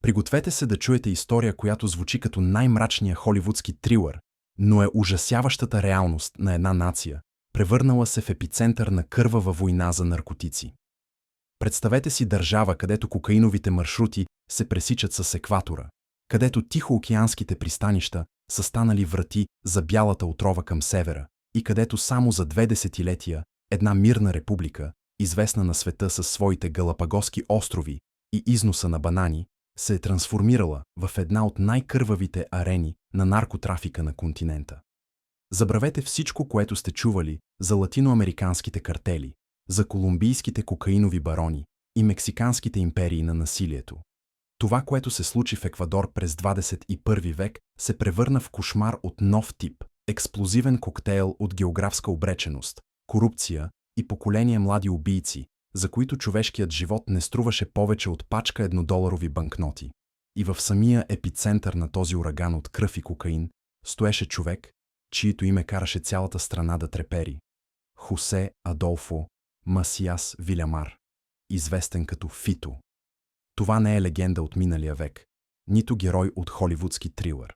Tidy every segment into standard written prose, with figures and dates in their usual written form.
Пригответе се да чуете история, която звучи като най-мрачния холивудски трилър, но е ужасяващата реалност на една нация, превърнала се в епицентър на кървава война за наркотици. Представете си държава, където кокаиновите маршрути се пресичат с екватора, където тихоокеанските пристанища са станали врати за бялата отрова към севера и където само за 2 десетилетия една мирна република, известна на света със своите Галапагоски острови и износа на банани, се е трансформирала в една от най-кървавите арени на наркотрафика на континента. Забравете всичко, което сте чували за латиноамериканските картели, за колумбийските кокаинови барони и мексиканските империи на насилието. Това, което се случи в Еквадор през 21 век, се превърна в кошмар от нов тип, експлозивен коктейл от географска обреченост, корупция и поколение млади убийци, за които човешкият живот не струваше повече от пачка еднодоларови банкноти. И в самия епицентър на този ураган от кръв и кокаин стоеше човек, чието име караше цялата страна да трепери. Хосе Адолфо Масияс Вилямар, известен като Фито. Това не е легенда от миналия век, нито герой от холивудски трилър.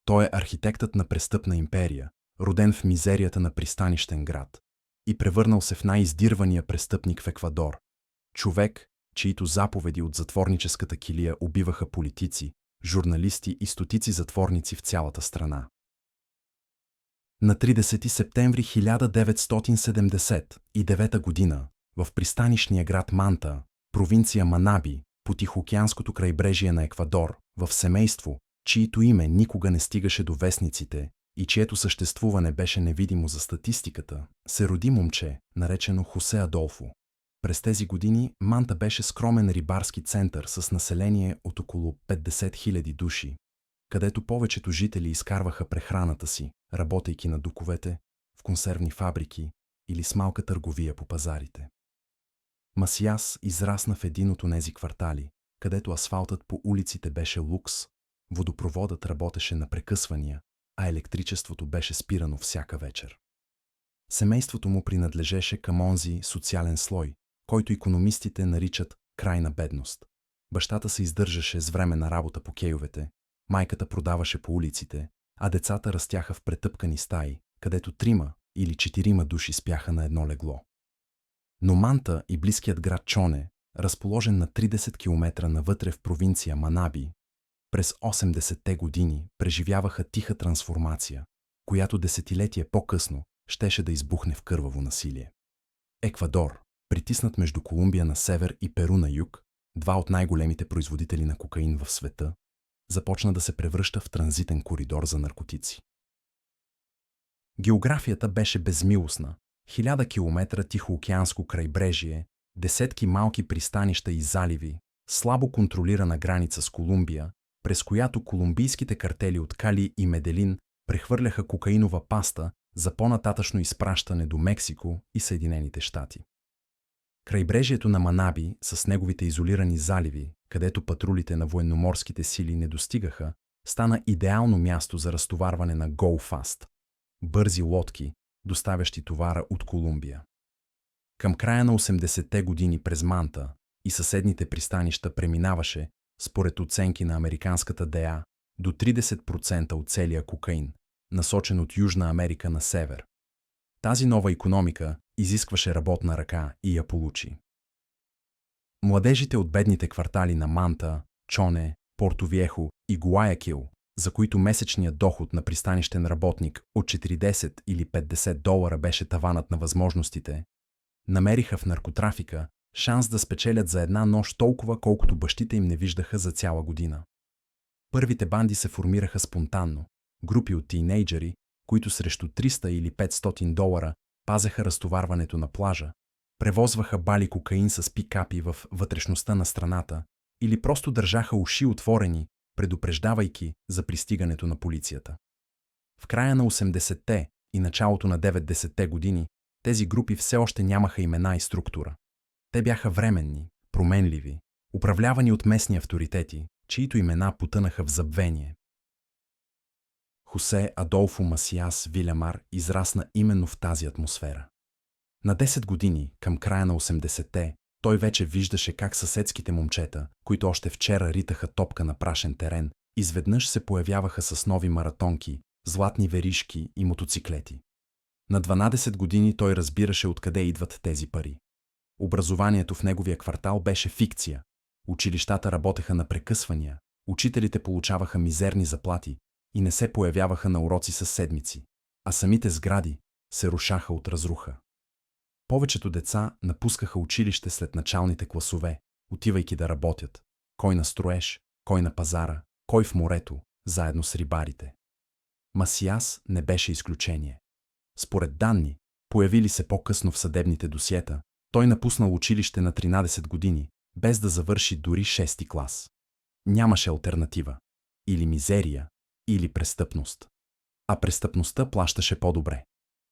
Той е архитектът на престъпна империя, роден в мизерията на пристанищен град и превърнал се в най-издирвания престъпник в Еквадор. Човек, чието заповеди от затворническата килия убиваха политици, журналисти и стотици затворници в цялата страна. На 30 септември 1979 година, в пристанищния град Манта, провинция Манаби, по Тихоокеанското крайбрежие на Еквадор, в семейство, чието име никога не стигаше до вестниците и чието съществуване беше невидимо за статистиката, се роди момче, наречено Хосе Адолфо. През тези години Манта беше скромен рибарски център с население от около 50 000 души, където повечето жители изкарваха прехраната си, работейки на доковете, в консервни фабрики или с малка търговия по пазарите. Масияс израсна в един от онези квартали, където асфалтът по улиците беше лукс, водопроводът работеше на прекъсвания, а електричеството беше спирано всяка вечер. Семейството му принадлежеше към онзи социален слой, който икономистите наричат крайна бедност. Бащата се издържаше с временна работа по кейовете, майката продаваше по улиците, а децата растяха в претъпкани стаи, където 3 или 4 души спяха на едно легло. Но Манта и близкият град Чоне, разположен на 30 км навътре в провинция Манаби, през 80-те години преживяваха тиха трансформация, която десетилетие по-късно щеше да избухне в кърваво насилие. Еквадор, притиснат между Колумбия на север и Перу на юг, два от най-големите производители на кокаин в света, започна да се превръща в транзитен коридор за наркотици. Географията беше безмилостна. 1000 км тихоокеанско крайбрежие, десетки малки пристанища и заливи, слабо контролирана граница с Колумбия, през която колумбийските картели от Кали и Меделин прехвърляха кокаинова паста за по-нататъчно изпращане до Мексико и Съединените щати. Крайбрежието на Манаби с неговите изолирани заливи, където патрулите на военноморските сили не достигаха, стана идеално място за разтоварване на Go Fast – бързи лодки, доставящи товара от Колумбия. Към края на 80-те години през Манта и съседните пристанища преминаваше, според оценки на американската ДЕА, до 30% от целия кокаин, насочен от Южна Америка на север. Тази нова икономика изискваше работна ръка и я получи. Младежите от бедните квартали на Манта, Чоне, Порто-Виехо и Гуаякил, за които месечният доход на пристанищен работник от 40 или 50 долара беше таванът на възможностите, намериха в наркотрафика шанс да спечелят за една нощ толкова, колкото бащите им не виждаха за цяла година. Първите банди се формираха спонтанно, групи от тийнейджери, които срещу 300 или 500 долара пазеха разтоварването на плажа, превозваха бали кокаин с пикапи в вътрешността на страната или просто държаха уши отворени, предупреждавайки за пристигането на полицията. В края на 80-те и началото на 90-те години тези групи все още нямаха имена и структура. Те бяха временни, променливи, управлявани от местни авторитети, чието имена потънаха в забвение. Хосе Адолфо Масияс Вилямар израсна именно в тази атмосфера. На 10 години, към края на 80-те, Той вече виждаше как съседските момчета, които още вчера ритаха топка на прашен терен, изведнъж се появяваха с нови маратонки, златни веришки и мотоциклети. На 12 години той разбираше откъде идват тези пари. Образованието в неговия квартал беше фикция. Училищата работеха на прекъсвания, учителите получаваха мизерни заплати и не се появяваха на уроци със седмици, а самите сгради се рушаха от разруха. Повечето деца напускаха училище след началните класове, отивайки да работят. Кой на строеж, кой на пазара, кой в морето, заедно с рибарите. Масияс не беше изключение. Според данни, появили се по-късно в съдебните досиета, той напуснал училище на 13 години, без да завърши дори 6-ти клас. Нямаше алтернатива. Или мизерия, или престъпност. А престъпността плащаше по-добре.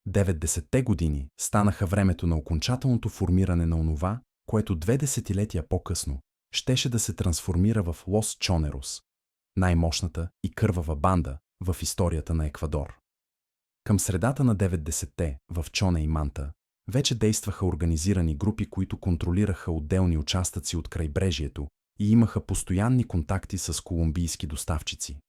90-те години станаха времето на окончателното формиране на онова, което 2 десетилетия по-късно щеше да се трансформира в Лос Чонерос, най-мощната и кървава банда в историята на Еквадор. Към средата на 90-те в Чоне и Манта вече действаха организирани групи, които контролираха отделни участъци от крайбрежието и имаха постоянни контакти с колумбийски доставчици.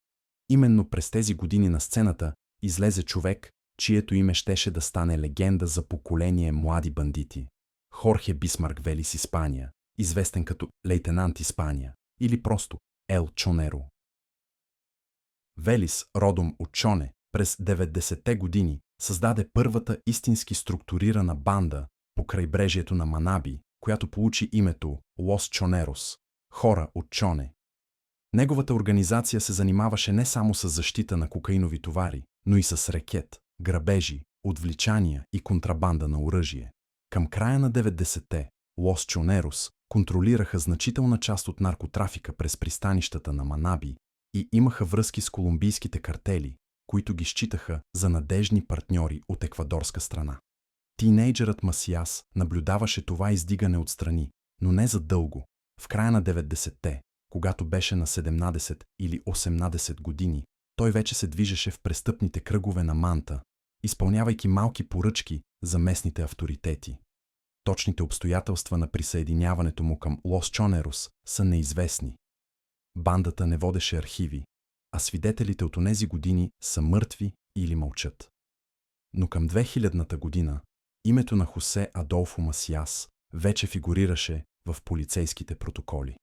Именно през тези години на сцената излезе човек, чието име щеше да стане легенда за поколение млади бандити. Хорхе Бисмарк Велис Испания, известен като лейтенант Испания или просто Ел Чонеро. Велис, родом от Чоне, през 90-те години създаде първата истински структурирана банда по крайбрежието на Манаби, която получи името Лос Чонерос – хора от Чоне. Неговата организация се занимаваше не само с защита на кокаинови товари, но и с рекет, грабежи, отвличания и контрабанда на оръжие. Към края на 90-те Лос Чонерос контролираха значителна част от наркотрафика през пристанищата на Манаби и имаха връзки с колумбийските картели, които ги считаха за надежни партньори от еквадорска страна. Тинейджърът Масияс наблюдаваше това издигане отстрани, но не за дълго. В края на 90-те, когато беше на 17 или 18 години, той вече се движеше в престъпните кръгове на Манта, изпълнявайки малки поръчки за местните авторитети. Точните обстоятелства на присъединяването му към Лос Чонерос са неизвестни. Бандата не водеше архиви, а свидетелите от онези години са мъртви или мълчат. Но към 2000-та година името на Хосе Адолфо Масияс вече фигурираше в полицейските протоколи.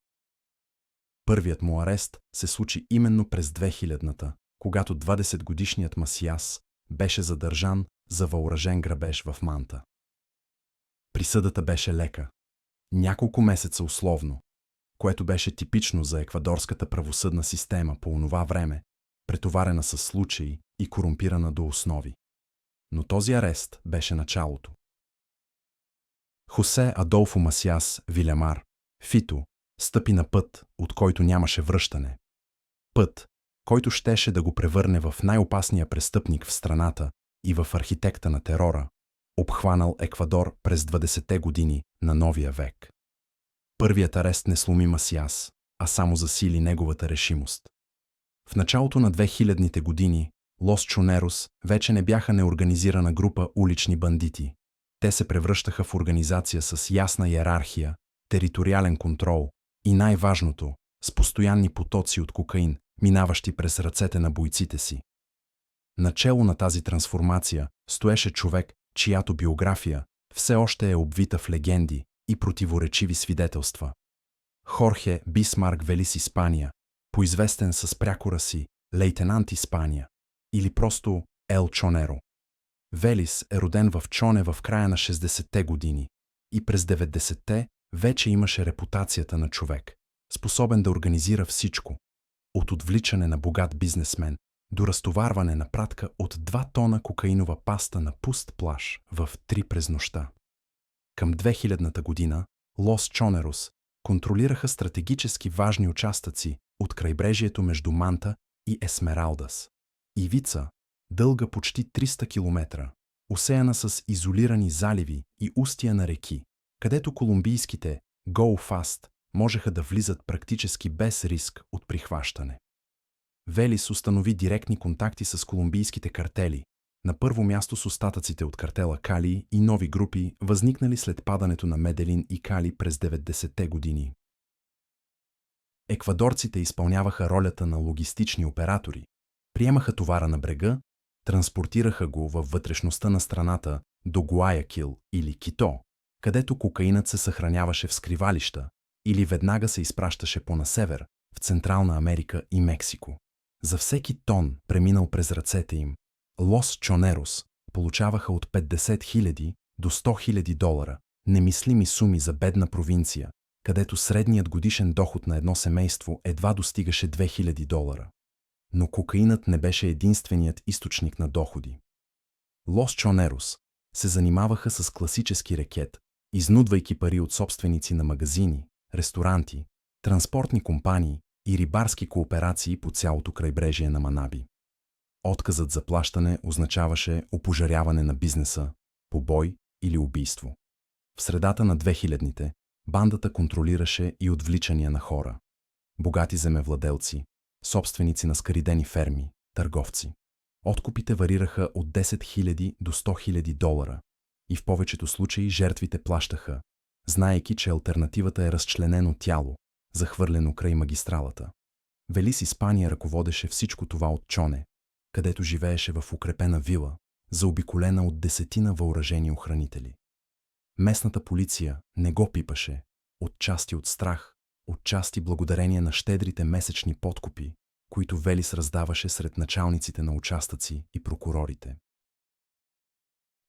Първият му арест се случи именно през 2000-та, когато 20-годишният Масияс беше задържан за въоръжен грабеж в Манта. Присъдата беше лека. Няколко месеца условно, което беше типично за еквадорската правосъдна система по онова време, претоварена с случаи и корумпирана до основи. Но този арест беше началото. Хосе Адолфо Масияс Вилямар, Фито, стъпи на път, от който нямаше връщане. Път, който щеше да го превърне в най-опасния престъпник в страната и в архитекта на терора, обхванал Еквадор през 20-те години на новия век. Първият арест не сломи Масияс, а само засили неговата решимост. В началото на 2000-те години Лос Чонерос вече не бяха неорганизирана група улични бандити. Те се превръщаха в организация с ясна иерархия, териториален контрол и най-важното, с постоянни потоци от кокаин, минаващи през ръцете на бойците си. Начело на тази трансформация стоеше човек, чиято биография все още е обвита в легенди и противоречиви свидетелства. Хорхе Бисмарк Велис Испания, поизвестен с прякора си лейтенант Испания или просто Ел Чонеро. Велис е роден в Чоне в края на 60-те години и през 90-те вече имаше репутацията на човек, способен да организира всичко, от отвличане на богат бизнесмен до разтоварване на пратка от 2 тона кокаинова паста на пуст плаж в 3 през нощта. Към 2000-та година Лос Чонерос контролираха стратегически важни участъци от крайбрежието между Манта и Есмералдас. Ивица, дълга почти 300 км, осеяна с изолирани заливи и устия на реки, където колумбийските Go Fast можеха да влизат практически без риск от прихващане. Велис установи директни контакти с колумбийските картели, На първо място с остатъците от картела Кали и нови групи, възникнали след падането на Меделин и Кали през 90-те години. Еквадорците изпълняваха ролята на логистични оператори, приемаха товара на брега, транспортираха го във вътрешността на страната до Гуаякил или Кито, където кокаинът се съхраняваше в скривалища, или веднага се изпращаше по-на север, в Централна Америка и Мексико. За всеки тон, преминал през ръцете им, Лос Чонерос получаваха от 50 000 до 100 000 долара, немислими суми за бедна провинция, където средният годишен доход на едно семейство едва достигаше 2000 долара. Но кокаинът не беше единственият източник на доходи. Лос Чонерос се занимаваха с класически рекет, изнудвайки пари от собственици на магазини, ресторанти, транспортни компании и рибарски кооперации по цялото крайбрежие на Манаби. Отказът за плащане означаваше опожаряване на бизнеса, побой или убийство. В средата на 2000-те бандата контролираше и отвличания на хора. Богати земевладелци, собственици на скаридени ферми, търговци. Откупите варираха от 10 000 до 100 000 долара и в повечето случаи жертвите плащаха, знаейки, че алтернативата е разчленено тяло, захвърлено край магистралата. Велис Испания ръководеше всичко това от Чоне, където живееше в укрепена вила, заобиколена от десетина въоръжени охранители. Местната полиция не го пипаше, отчасти от страх, отчасти благодарение на щедрите месечни подкупи, които Велис раздаваше сред началниците на участъци и прокурорите.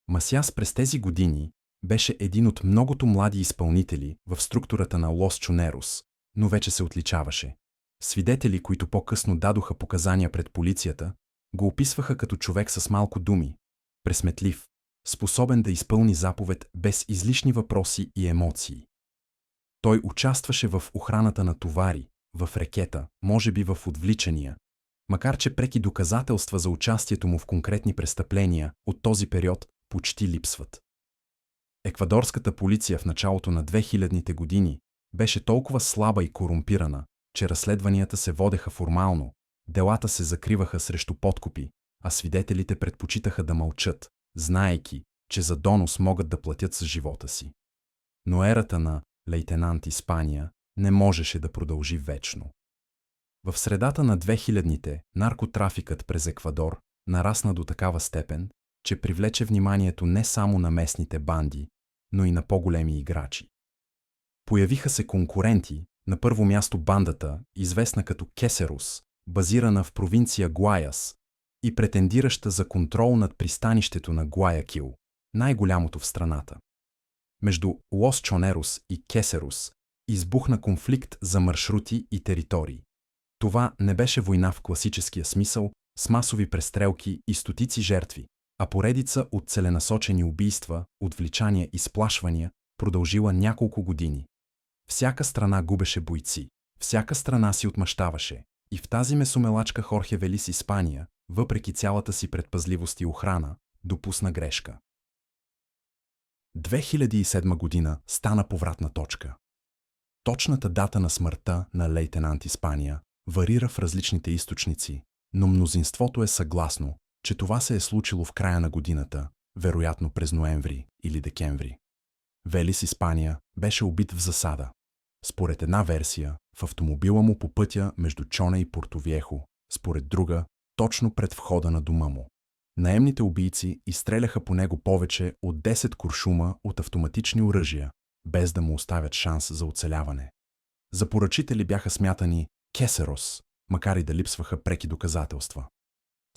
Масяс през тези години беше един от многото млади изпълнители в структурата на Лос Чонерос, но вече се отличаваше. Свидетели, които по-късно дадоха показания пред полицията, го описваха като човек с малко думи, пресметлив, способен да изпълни заповед без излишни въпроси и емоции. Той участваше в охраната на товари, в рекета, може би в отвличания, макар че преки доказателства за участието му в конкретни престъпления от този период почти липсват. Еквадорската полиция в началото на 2000-те години беше толкова слаба и корумпирана, че разследванията се водеха формално, делата се закриваха срещу подкупи, а свидетелите предпочитаха да мълчат, знаейки, че за донос могат да платят с живота си. Но ерата на лейтенант Испания не можеше да продължи вечно. В средата на 2000-те наркотрафикът през Еквадор нарасна до такава степен, че привлече вниманието не само на местните банди, но и на по-големи играчи. Появиха се конкуренти, на първо място бандата, известна като Кесерус, базирана в провинция Гуаяс и претендираща за контрол над пристанището на Гуаякил, най-голямото в страната. Между Лос Чонерос и Кесерус избухна конфликт за маршрути и територии. Това не беше война в класическия смисъл, с масови престрелки и стотици жертви, а поредица от целенасочени убийства, отвличания и сплашвания, продължила няколко години. Всяка страна губеше бойци, всяка страна си отмъщаваше, и в тази месомелачка Хорхе Велис Испания, въпреки цялата си предпазливост и охрана, допусна грешка. 2007 година стана повратна точка. Точната дата на смъртта на лейтенант Испания варира в различните източници, но мнозинството е съгласно, че това се е случило в края на годината, вероятно през ноември или декември. Велис Испания беше убит в засада. Според една версия, в автомобила му по пътя между Чоне и Портовиехо, според друга, точно пред входа на дома му. Наемните убийци изстреляха по него повече от 10 куршума от автоматични оръжия, без да му оставят шанс за оцеляване. За поръчители бяха смятани Кесерос, макар и да липсваха преки доказателства.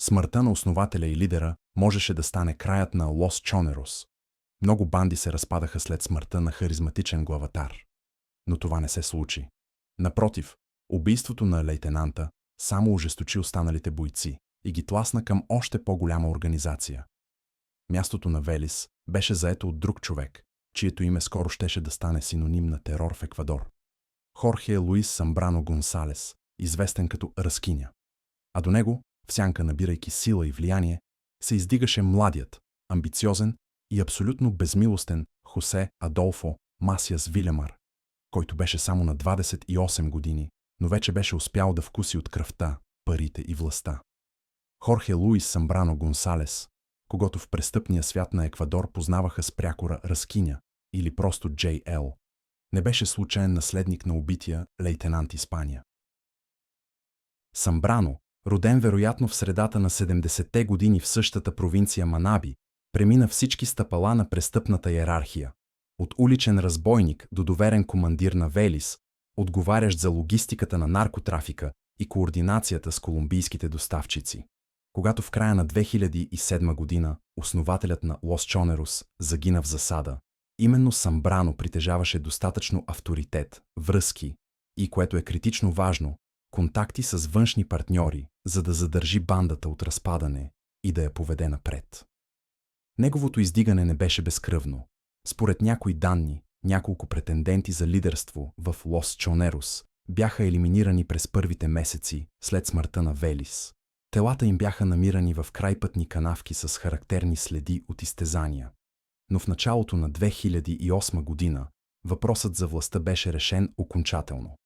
Смъртта на основателя и лидера можеше да стане краят на Лос Чонерос. Много банди се разпадаха след смъртта на харизматичен главатар. Но това не се случи. Напротив, убийството на лейтенанта само ожесточи останалите бойци и ги тласна към още по-голяма организация. Мястото на Велис беше заето от друг човек, чието име скоро щеше да стане синоним на терор в Еквадор. Хорхе Луис Самбрано Гонсалес, известен като Ръскиня. А до него, в сянка набирайки сила и влияние, се издигаше младият, амбициозен и абсолютно безмилостен Хосе Адолфо Масиас Вилемар, който беше само на 28 години, но вече беше успял да вкуси от кръвта, парите и властта. Хорхе Луис Самбрано Гонсалес когото в престъпния свят на Еквадор познаваха с прякора Ръскиня или просто Джей.Ел. Не беше случайен наследник на убития лейтенант Испания. Самбрано, роден вероятно в средата на 70-те години в същата провинция Манаби, премина всички стъпала на престъпната йерархия. От уличен разбойник до доверен командир на Велис, отговарящ за логистиката на наркотрафика и координацията с колумбийските доставчици. Когато в края на 2007 година основателят на Лос Чонерос загина в засада, именно Самбрано притежаваше достатъчно авторитет, връзки и, което е критично важно, контакти с външни партньори, за да задържи бандата от разпадане и да я поведе напред. Неговото издигане не беше безкръвно. Според някои данни, няколко претенденти за лидерство в Лос Чонерос бяха елиминирани през първите месеци след смъртта на Велис. Телата им бяха намирани в крайпътни канавки с характерни следи от изтезания. Но в началото на 2008 година въпросът за властта беше решен окончателно.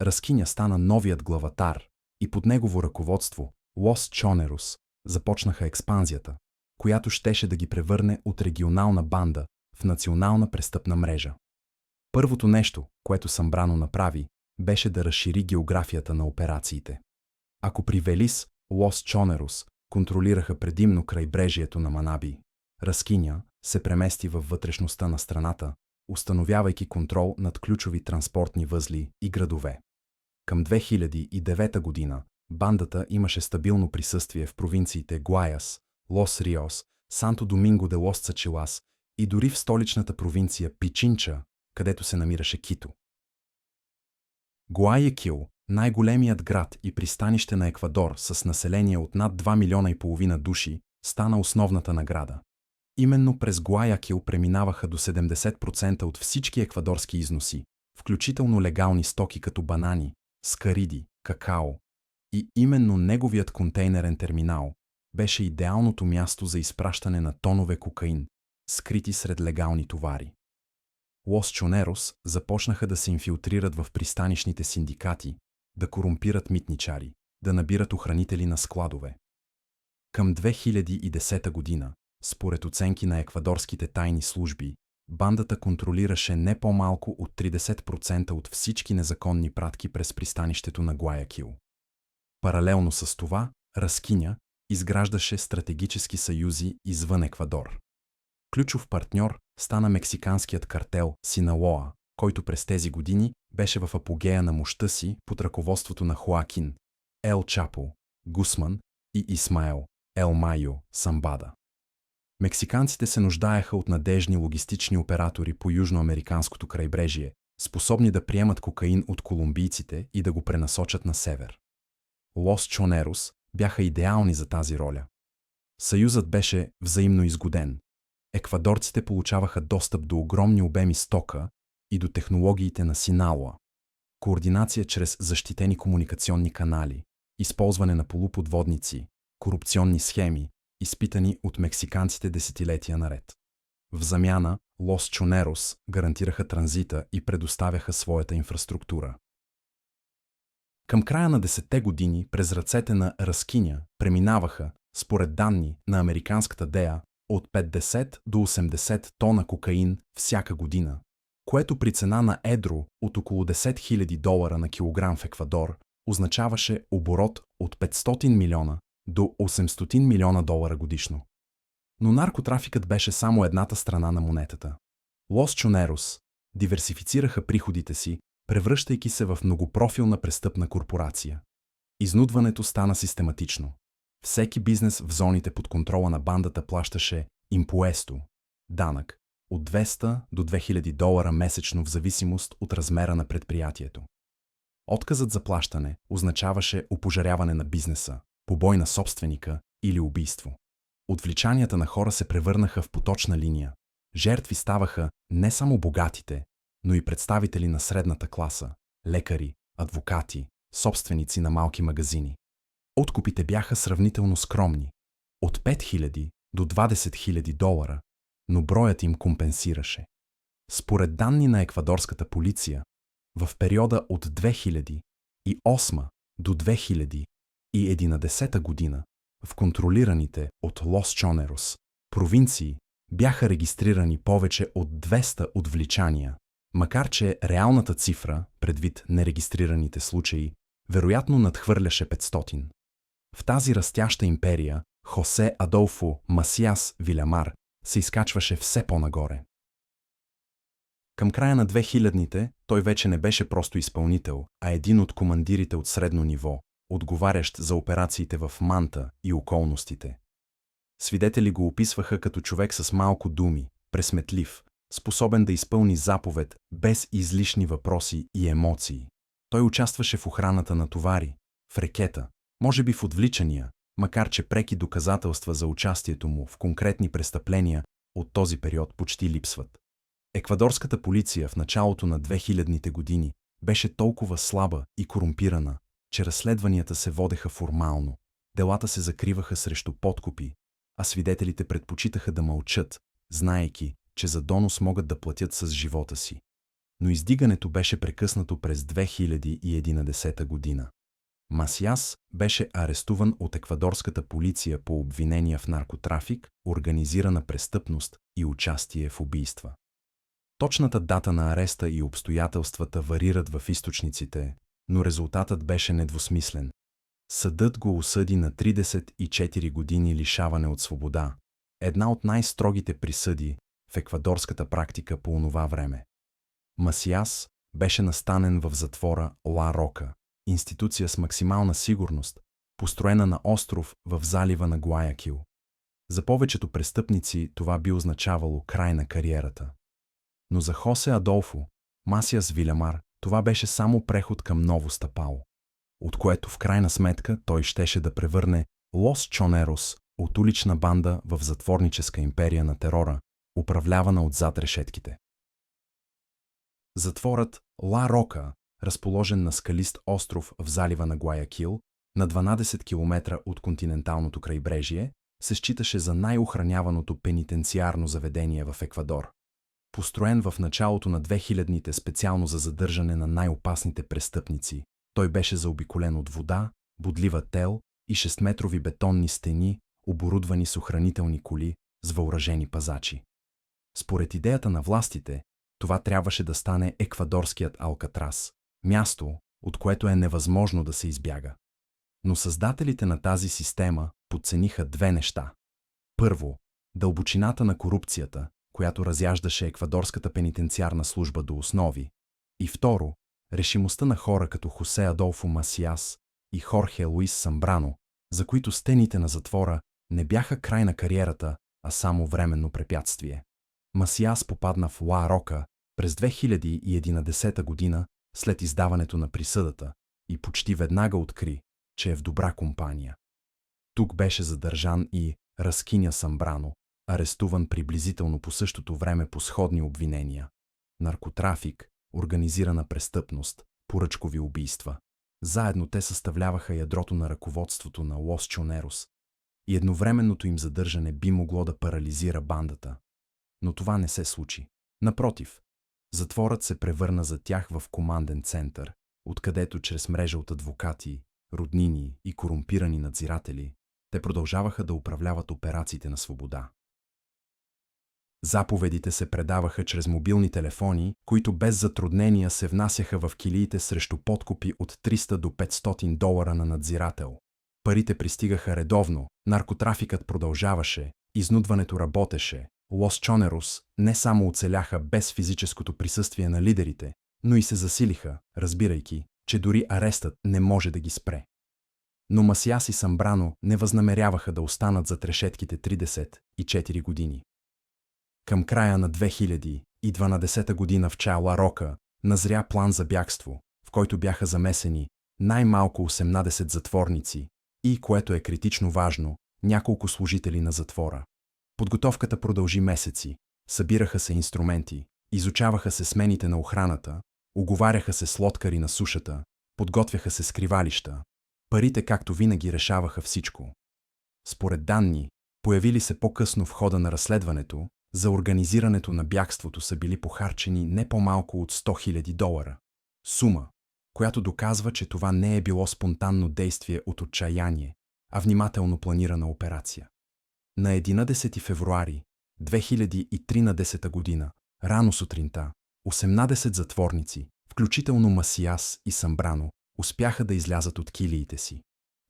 Ръскиня стана новият главатар и под негово ръководство Лос Чонерос започнаха експанзията, която щеше да ги превърне от регионална банда в национална престъпна мрежа. Първото нещо, което Самбрано направи, беше да разшири географията на операциите. Ако при Велис, Лос Чонерос контролираха предимно крайбрежието на Манаби, Ръскиня се премести във вътрешността на страната, установявайки контрол над ключови транспортни възли и градове. Към 2009 година бандата имаше стабилно присъствие в провинциите Гуаяс, Лос Риос, Санто Доминго де Лос Цачилас и дори в столичната провинция Пичинча, където се намираше Кито. Гуаякил, най-големият град и пристанище на Еквадор с население от над 2,5 милиона души, стана основната награда. Именно през Гуаякил преминаваха до 70% от всички еквадорски износи, включително легални стоки като банани, скариди, какао. И именно неговият контейнерен терминал беше идеалното място за изпращане на тонове кокаин, скрити сред легални товари. Лос Чонерос започнаха да се инфилтрират в пристанищните синдикати, да корумпират митничари, да набират охранители на складове. Към 2010 година, според оценки на еквадорските тайни служби, бандата контролираше не по-малко от 30% от всички незаконни пратки през пристанището на Гуаякил. Паралелно с това, Ръскиня изграждаше стратегически съюзи извън Еквадор. Ключов партньор стана мексиканският картел Синалоа, който през тези години беше в апогея на мощта си под ръководството на Хоакин, Ел Чапо, Гусман и Исмаел, Ел Майо, Самбада. Мексиканците се нуждаеха от надежни логистични оператори по южноамериканското крайбрежие, способни да приемат кокаин от колумбийците и да го пренасочат на север. Лос Чонерос бяха идеални за тази роля. Съюзът беше взаимно изгоден. Еквадорците получаваха достъп до огромни обеми стока и до технологиите на Синалоа. Координация чрез защитени комуникационни канали, използване на полуподводници, корупционни схеми, изпитани от мексиканците десетилетия наред. В замяна, Лос Чонерос гарантираха транзита и предоставяха своята инфраструктура. Към края на 10-те години през ръцете на Ръскиня преминаваха, според данни на американската ДЕА, от 50 до 80 тона кокаин всяка година, което при цена на едро от около $10 000 на килограм в Еквадор означаваше оборот от 500 милиона до $800 милиона годишно. Но наркотрафикът беше само едната страна на монетата. Лос Чонерос диверсифицираха приходите си, превръщайки се в многопрофилна престъпна корпорация. Изнудването стана систематично. Всеки бизнес в зоните под контрола на бандата плащаше импуесто, данък, от $200 до $2000 месечно в зависимост от размера на предприятието. Отказът за плащане означаваше опожаряване на бизнеса, побой на собственика или убийство. Отвличанията на хора се превърнаха в поточна линия. Жертви ставаха не само богатите, но и представители на средната класа, лекари, адвокати, собственици на малки магазини. Откупите бяха сравнително скромни – от $5000 до $20 000, но броят им компенсираше. Според данни на еквадорската полиция, в периода от 2008 до 2011 година В контролираните от Лос Чонерос провинции бяха регистрирани повече от 200 отвличания, макар че реалната цифра, предвид нерегистрираните случаи, вероятно надхвърляше 500. В тази растяща империя Хосе Адолфо Масиас Вилямар се изкачваше все по-нагоре. Към края на 2000-те той вече не беше просто изпълнител, а един от командирите от средно ниво, отговарящ за операциите в Манта и околностите. Свидетели го описваха като човек с малко думи, пресметлив, способен да изпълни заповед без излишни въпроси и емоции. Той участваше в охраната на товари, в рекета, може би в отвличания, макар че преки доказателства за участието му в конкретни престъпления от този период почти липсват. Еквадорската полиция в началото на 2000-те години беше толкова слаба и корумпирана, че разследванията се водеха формално, делата се закриваха срещу подкупи, а свидетелите предпочитаха да мълчат, знаейки, че за донос могат да платят с живота си. Но издигането беше прекъснато през 2011 година. Масиас беше арестуван от еквадорската полиция по обвинения в наркотрафик, организирана престъпност и участие в убийства. Точната дата на ареста и обстоятелствата варират в източниците, но резултатът беше недвусмислен. Съдът го осъди на 34 години лишаване от свобода, една от най-строгите присъди в еквадорската практика по онова време. Масиас беше настанен в затвора Ла Рока, институция с максимална сигурност, построена на остров в залива на Гуаякил. За повечето престъпници това би означавало край на кариерата. Но за Хосе Адолфо Масиас Вилямар това беше само преход към ново стъпало, от което в крайна сметка той щеше да превърне Лос Чонерос от улична банда в затворническа империя на терора, управлявана отзад решетките. Затворът Ла Рока, разположен на скалист остров в залива на Гуаякил, на 12 км от континенталното крайбрежие, се считаше за най-охраняваното пенитенциарно заведение в Еквадор. Построен в началото на 2000-те специално за задържане на най-опасните престъпници, той беше заобиколен от вода, бодлива тел и 6-метрови бетонни стени, оборудвани с охранителни коли с въоръжени пазачи. Според идеята на властите, това трябваше да стане еквадорският Алкатрас, място, от което е невъзможно да се избяга. Но създателите на тази система подцениха две неща. Първо, дълбочината на корупцията, която разяждаше еквадорската пенитенциарна служба до основи. И второ, решимостта на хора като Хосе Адолфо Масиас и Хорхе Луис Самбрано, за които стените на затвора не бяха край на кариерата, а само временно препятствие. Масиас попадна в Ла Рока през 2011 година след издаването на присъдата и почти веднага откри, че е в добра компания. Тук беше задържан и Раскиня Самбрано, арестуван приблизително по същото време по сходни обвинения – наркотрафик, организирана престъпност, поръчкови убийства. Заедно те съставляваха ядрото на ръководството на Лос Чонерос и едновременното им задържане би могло да парализира бандата. Но това не се случи. Напротив, затворът се превърна за тях в команден център, откъдето чрез мрежа от адвокати, роднини и корумпирани надзиратели, те продължаваха да управляват операциите на свобода. Заповедите се предаваха чрез мобилни телефони, които без затруднения се внасяха в килиите срещу подкупи от $300 до $500 на надзирател. Парите пристигаха редовно, наркотрафикът продължаваше, изнудването работеше. Лос Чонерос не само оцеляха без физическото присъствие на лидерите, но и се засилиха, разбирайки, че дори арестът не може да ги спре. Но Масиас и Самбрано не възнамеряваха да останат зад решетките 34 години. Към края на 2012 година в Ла Рока назря план за бягство, в който бяха замесени най-малко 18 затворници и, което е критично важно, няколко служители на затвора. Подготовката продължи месеци, събираха се инструменти, изучаваха се смените на охраната, уговаряха се с лодкари на сушата, подготвяха се скривалища. Парите, както винаги, решаваха всичко. Според данни, появили се по-късно в хода на разследването, за организирането на бягството са били похарчени не по-малко от $100,000. Сума, която доказва, че това не е било спонтанно действие от отчаяние, а внимателно планирана операция. На 11 февруари 2013 година, рано сутринта, 18 затворници, включително Масияс и Самбрано, успяха да излязат от килиите си.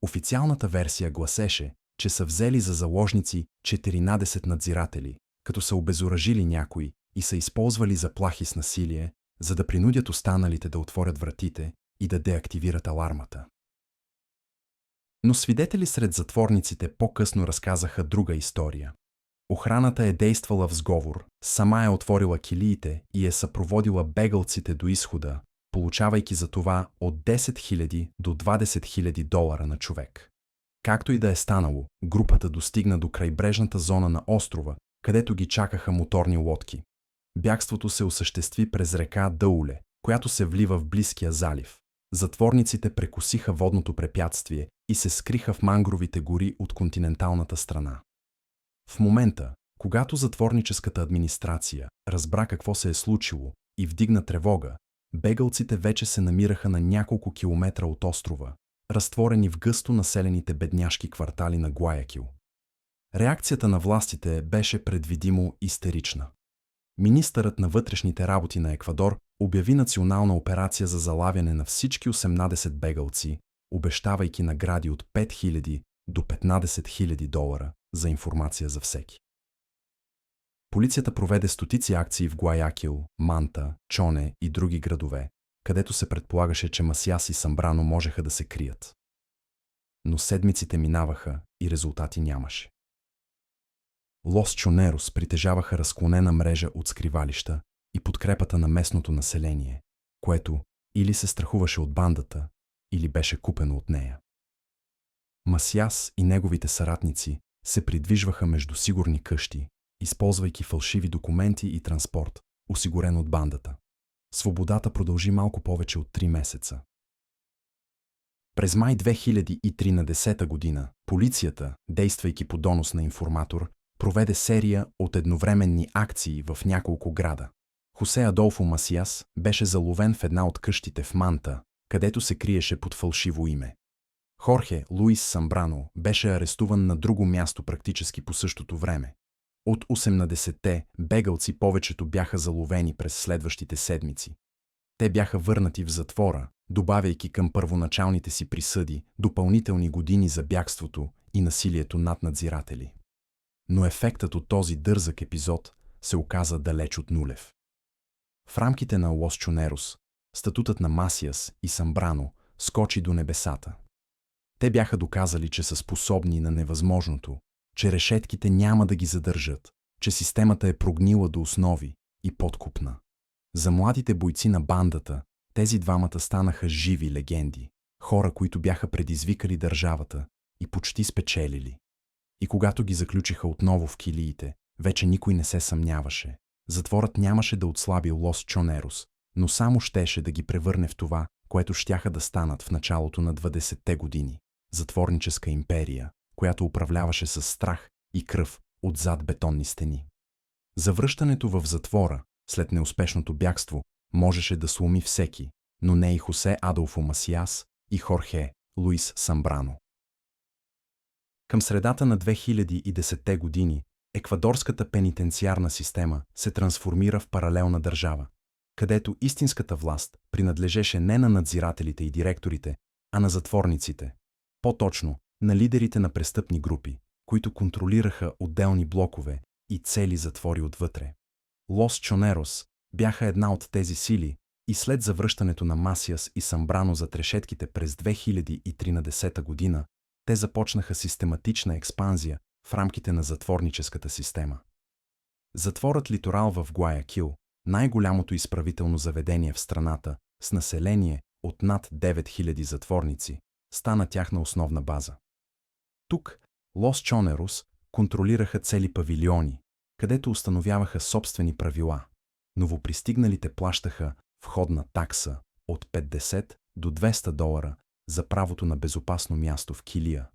Официалната версия гласеше, че са взели за заложници 14 надзиратели, като са обезоръжили някои и са използвали заплахи с насилие, за да принудят останалите да отворят вратите и да деактивират алармата. Но свидетели сред затворниците по-късно разказаха друга история. Охраната е действала в сговор, сама е отворила килиите и е съпроводила бегълците до изхода, получавайки за това от 10 000 до 20 000 долара на човек. Както и да е станало, групата достигна до крайбрежната зона на острова, където ги чакаха моторни лодки. Бягството се осъществи през река Дауле, която се влива в близкия залив. Затворниците прекосиха водното препятствие и се скриха в мангровите гори от континенталната страна. В момента, когато затворническата администрация разбра какво се е случило и вдигна тревога, бегълците вече се намираха на няколко километра от острова, разтворени в гъсто населените бедняшки квартали на Гуаякил. Реакцията на властите беше предвидимо истерична. Министърът на вътрешните работи на Еквадор обяви национална операция за залавяне на всички 18 бегълци, обещавайки награди от 5000 до 15 000 долара за информация за всеки. Полицията проведе стотици акции в Гуаякил, Манта, Чоне и други градове, където се предполагаше, че Масияс и Самбрано можеха да се крият. Но седмиците минаваха и резултати нямаше. Лос Чонерос притежаваха разклонена мрежа от скривалища и подкрепата на местното население, което или се страхуваше от бандата, или беше купено от нея. Масияс и неговите съратници се придвижваха между сигурни къщи, използвайки фалшиви документи и транспорт, осигурен от бандата. Свободата продължи малко повече от 3 месеца. През май 2013 година полицията, действайки по донос на информатор, проведе серия от едновременни акции в няколко града. Хосе Адолфо Масияс беше заловен в една от къщите в Манта, където се криеше под фалшиво име. Хорхе Луис Самбрано беше арестуван на друго място практически по същото време. От 18-те бегълци повечето бяха заловени през следващите седмици. Те бяха върнати в затвора, добавяйки към първоначалните си присъди допълнителни години за бягството и насилието над надзиратели. Но ефектът от този дързък епизод се оказа далеч от нулев. В рамките на Лос Чонерос, статутът на Масияс и Самбрано скочи до небесата. Те бяха доказали, че са способни на невъзможното, че решетките няма да ги задържат, че системата е прогнила до основи и подкупна. За младите бойци на бандата, тези двамата станаха живи легенди, хора, които бяха предизвикали държавата и почти спечелили. И когато ги заключиха отново в килиите, вече никой не се съмняваше. Затворът нямаше да отслаби Лос Чонерос, но само щеше да ги превърне в това, което щяха да станат в началото на 20-те години. Затворническа империя, която управляваше с страх и кръв отзад бетонни стени. Завръщането в затвора, след неуспешното бягство, можеше да сломи всеки, но не и Хосе Адолфо Масияс и Хорхе Луис Самбрано. Към средата на 2010-те години еквадорската пенитенциарна система се трансформира в паралелна държава, където истинската власт принадлежеше не на надзирателите и директорите, а на затворниците. По-точно, на лидерите на престъпни групи, които контролираха отделни блокове и цели затвори отвътре. Лос Чонерос бяха една от тези сили и след завръщането на Масияс и Самбрано за трешетките през 2013 година, те започнаха систематична експанзия в рамките на затворническата система. Затворът Литорал в Гуаякил, най-голямото изправително заведение в страната, с население от над 9000 затворници, стана тяхна основна база. Тук Лос Чонерос контролираха цели павилиони, където установяваха собствени правила. Новопристигналите плащаха входна такса от 50 до 200 долара за правото на безопасно място в килия.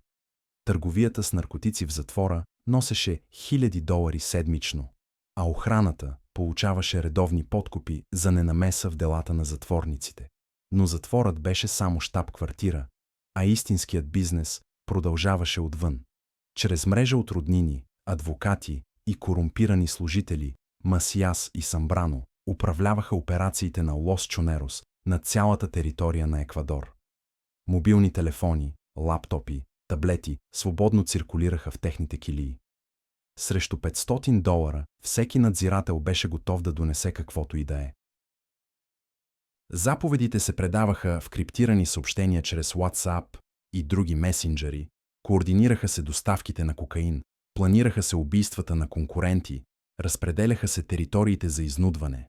Търговията с наркотици в затвора носеше $1000 седмично, а охраната получаваше редовни подкупи за ненамеса в делата на затворниците. Но затворът беше само щаб-квартира, а истинският бизнес продължаваше отвън. Чрез мрежа от роднини, адвокати и корумпирани служители, Масияс и Самбрано управляваха операциите на Лос Чонерос на цялата територия на Еквадор. Мобилни телефони, лаптопи, таблети свободно циркулираха в техните килии. Срещу $500 всеки надзирател беше готов да донесе каквото и да е. Заповедите се предаваха в криптирани съобщения чрез WhatsApp и други месенджери, координираха се доставките на кокаин, планираха се убийствата на конкуренти, разпределяха се териториите за изнудване.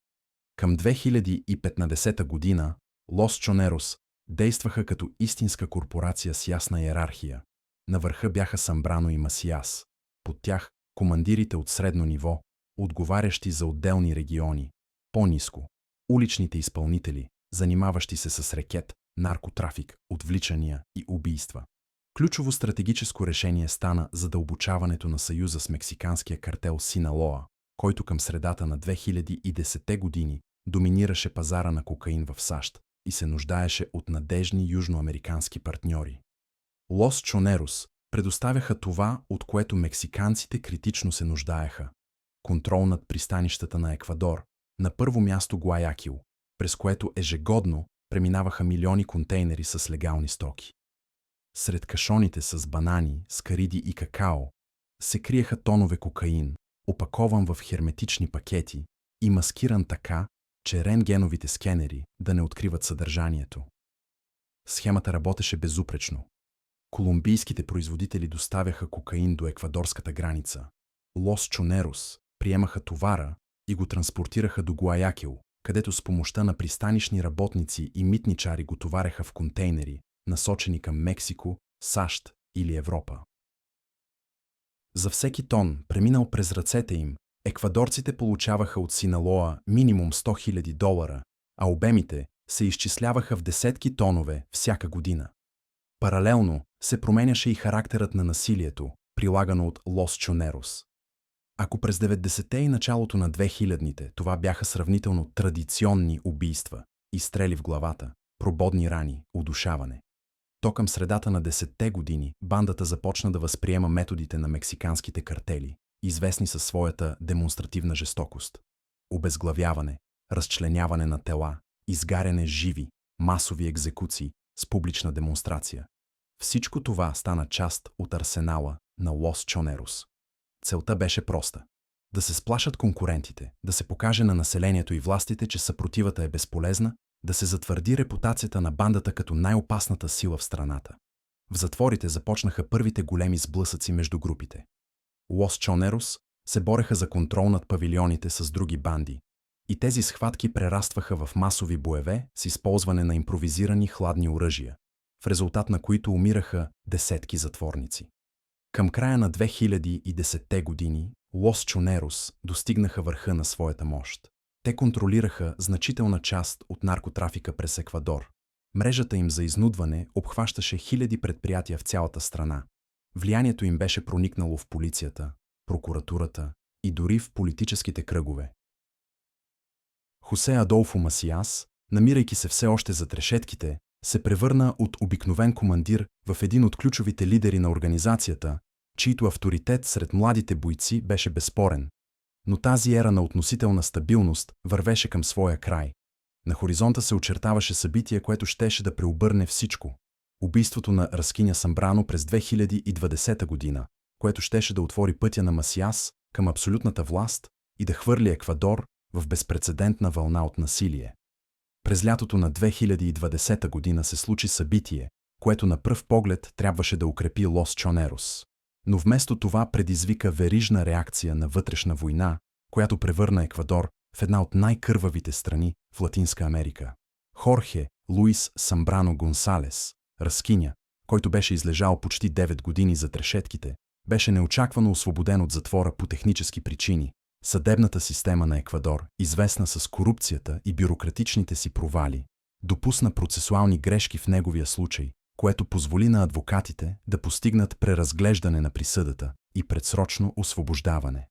Към 2015 година Лос Чонерос действаха като истинска корпорация с ясна иерархия. На върха бяха Самбрано и Масияс. Под тях командирите от средно ниво, отговарящи за отделни региони. По-ниско уличните изпълнители, занимаващи се с рекет, наркотрафик, отвличания и убийства. Ключово стратегическо решение стана задълбочаването на съюза с мексиканския картел Синалоа, който към средата на 2010 години доминираше пазара на кокаин в САЩ и се нуждаеше от надежни южноамерикански партньори. Лос Чонерос предоставяха това, от което мексиканците критично се нуждаеха – контрол над пристанищата на Еквадор, на първо място Гуаякил, през което ежегодно преминаваха милиони контейнери с легални стоки. Сред кашоните с банани, скариди и какао се криеха тонове кокаин, опакован в херметични пакети и маскиран така, че рентгеновите скенери да не откриват съдържанието. Схемата работеше безупречно. Колумбийските производители доставяха кокаин до еквадорската граница. Лос Чонерос приемаха товара и го транспортираха до Гуаякил, където с помощта на пристанищни работници и митничари го товареха в контейнери, насочени към Мексико, САЩ или Европа. За всеки тон, преминал през ръцете им, еквадорците получаваха от Синалоа минимум $100,000, а обемите се изчисляваха в десетки тонове всяка година. Паралелно се променяше и характерът на насилието, прилагано от Лос Чонерос. Ако през 90-те и началото на 2000-те това бяха сравнително традиционни убийства, изстрели в главата, прободни рани, удушаване, то към средата на 10-те години бандата започна да възприема методите на мексиканските картели, известни със своята демонстративна жестокост. Обезглавяване, разчленяване на тела, изгаряне живи, масови екзекуции с публична демонстрация. Всичко това стана част от арсенала на Лос Чонерос. Целта беше проста – да се сплашат конкурентите, да се покаже на населението и властите, че съпротивата е безполезна, да се затвърди репутацията на бандата като най-опасната сила в страната. В затворите започнаха първите големи сблъсъци между групите. Лос Чонерос се бореха за контрол над павилионите с други банди, и тези схватки прерастваха в масови боеве с използване на импровизирани хладни оръжия, в резултат на които умираха десетки затворници. Към края на 2010-те години Лос Чонерос достигнаха върха на своята мощ. Те контролираха значителна част от наркотрафика през Еквадор. Мрежата им за изнудване обхващаше хиляди предприятия в цялата страна. Влиянието им беше проникнало в полицията, прокуратурата и дори в политическите кръгове. Хосе Адолфо Масияс, намирайки се все още зад решетките, се превърна от обикновен командир в един от ключовите лидери на организацията, чийто авторитет сред младите бойци беше безспорен. Но тази ера на относителна стабилност вървеше към своя край. На хоризонта се очертаваше събитие, което щеше да преобърне всичко. Убийството на Раскиня Самбрано през 2020 година, което щеше да отвори пътя на Масияс към абсолютната власт и да хвърли Еквадор в безпрецедентна вълна от насилие. През лятото на 2020 година се случи събитие, което на пръв поглед трябваше да укрепи Лос Чонерос. Но вместо това предизвика верижна реакция на вътрешна война, която превърна Еквадор в една от най-кървавите страни в Латинска Америка. Хорхе Луис Самбрано Гонсалес, Раскиня, който беше излежал почти 9 години зад решетките, беше неочаквано освободен от затвора по технически причини. Съдебната система на Еквадор, известна с корупцията и бюрократичните си провали, допусна процесуални грешки в неговия случай, което позволи на адвокатите да постигнат преразглеждане на присъдата и предсрочно освобождаване.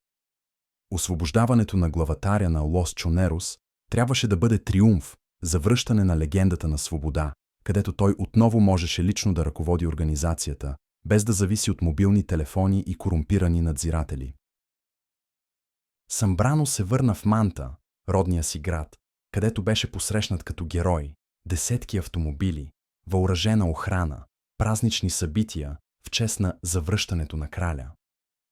Освобождаването на главатаря на Лос Чонерос трябваше да бъде триумф за връщане на легендата на свобода, където той отново можеше лично да ръководи организацията, без да зависи от мобилни телефони и корумпирани надзиратели. Самбрано се върна в Манта, родния си град, където беше посрещнат като герой, десетки автомобили, въоръжена охрана, празнични събития в чест на завръщането на краля.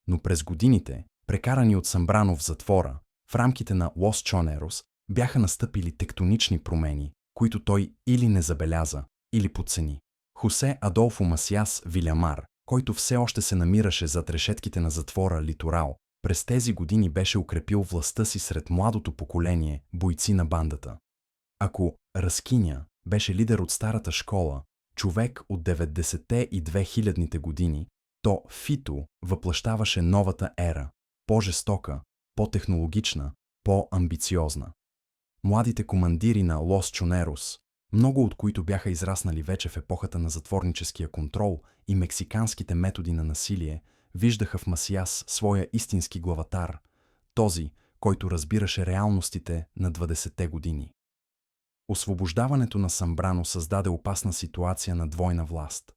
Но през годините, прекарани от Самбрано в затвора, в рамките на Лос Чонерос, бяха настъпили тектонични промени, които той или не забеляза, или подцени. Хосе Адолфо Масиас Вилямар, който все още се намираше зад решетките на затвора Литорал, през тези години беше укрепил властта си сред младото поколение бойци на бандата. Ако Разкиня беше лидер от старата школа, човек от 90-те и 2000-те години, то Фито въплъщаваше новата ера, по-жестока, по-технологична, по-амбициозна. Младите командири на Лос Чонерос, много от които бяха израснали вече в епохата на затворническия контрол и мексиканските методи на насилие, виждаха в Масиас своя истински главатар, този, който разбираше реалностите на 20-те години. Освобождаването на Самбрано създаде опасна ситуация на двойна власт.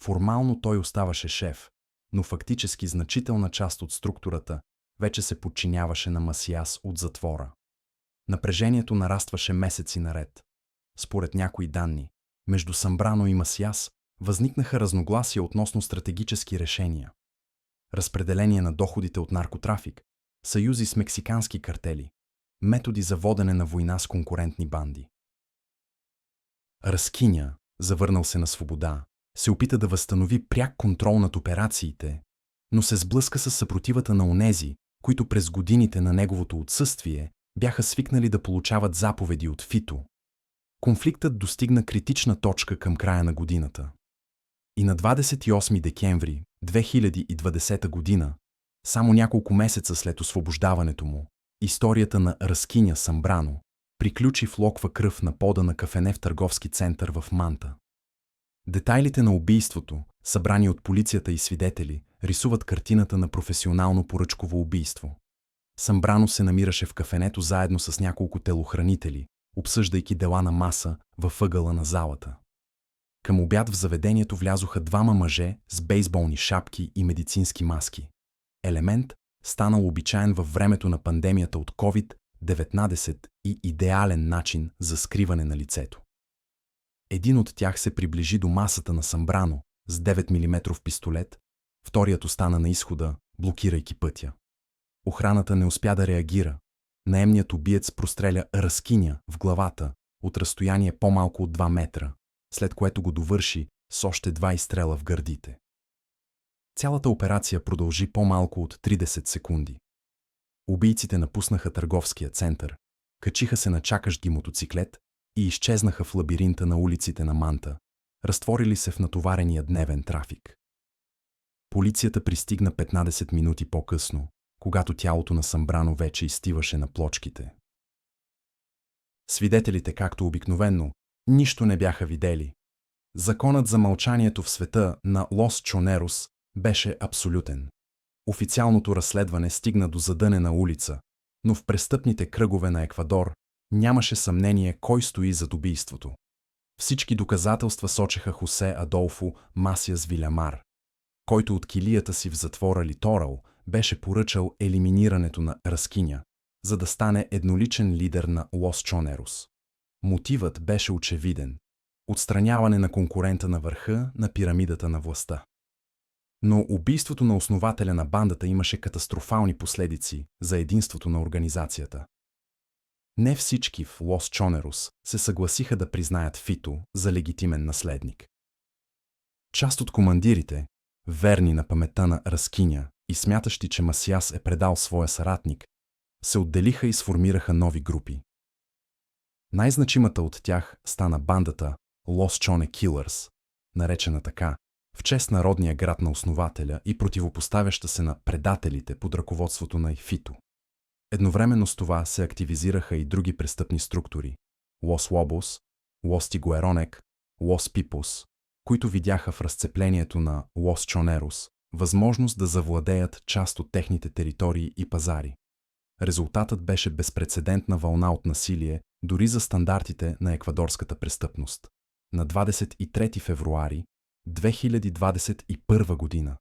Формално той оставаше шеф, но фактически значителна част от структурата вече се подчиняваше на Масиас от затвора. Напрежението нарастваше месеци наред. Според някои данни, между Самбрано и Масиас възникнаха разногласия относно стратегически решения. Разпределение на доходите от наркотрафик, съюзи с мексикански картели, методи за водене на война с конкурентни банди. Разкиня, завърнал се на свобода, се опита да възстанови пряк контрол над операциите, но се сблъска с съпротивата на онези, които през годините на неговото отсъствие бяха свикнали да получават заповеди от Фито. Конфликтът достигна критична точка към края на годината. И на 28 декември 2020 година, само няколко месеца след освобождаването му, историята на Разкиня Самбрано приключи в локва кръв на пода на кафене в търговски център в Манта. Детайлите на убийството, събрани от полицията и свидетели, рисуват картината на професионално поръчково убийство. Самбрано се намираше в кафенето заедно с няколко телохранители, обсъждайки дела на маса във ъгъла на залата. Към обяд в заведението влязоха двама мъже с бейсболни шапки и медицински маски. Елемент, станал обичаен във времето на пандемията от COVID-19 и идеален начин за скриване на лицето. Един от тях се приближи до масата на Самбрано с 9 мм пистолет, вторият остана на изхода, блокирайки пътя. Охраната не успя да реагира. Наемният убиец простреля Разкиня в главата от разстояние по-малко от 2 метра, след което го довърши с още 2 изстрела в гърдите. Цялата операция продължи по-малко от 30 секунди. Убийците напуснаха търговския център, качиха се на чакащ ги мотоциклет и изчезнаха в лабиринта на улиците на Манта, разтворили се в натоварения дневен трафик. Полицията пристигна 15 минути по-късно, когато тялото на Самбрано вече изстиваше на плочките. Свидетелите, както обикновено, нищо не бяха видели. Законът за мълчанието в света на Лос Чонерос беше абсолютен. Официалното разследване стигна до задънена улица, но в престъпните кръгове на Еквадор нямаше съмнение кой стои зад убийството. Всички доказателства сочеха Хосе Адолфо Масиас Вилямар, който от килията си в затвора Литорал беше поръчал елиминирането на Разкиня, за да стане едноличен лидер на Лос Чонерос. Мотивът беше очевиден – отстраняване на конкурента на върха на пирамидата на властта. Но убийството на основателя на бандата имаше катастрофални последици за единството на организацията. Не всички в Лос Чонерос се съгласиха да признаят Фито за легитимен наследник. Част от командирите, верни на паметта на Разкиня и смятащи, че Масиас е предал своя съратник, се отделиха и сформираха нови групи. Най-значимата от тях стана бандата Лос Чоне Килърс, наречена така, в чест на родния град на основателя и противопоставяща се на предателите под ръководството на Фито. Едновременно с това се активизираха и други престъпни структури – Лос Лобос, Лос Тигуеронек, Лос Пипос, които видяха в разцеплението на Лос Чонерос възможност да завладеят част от техните територии и пазари. Резултатът беше безпрецедентна вълна от насилие дори за стандартите на еквадорската престъпност. На 23 февруари 2021 година.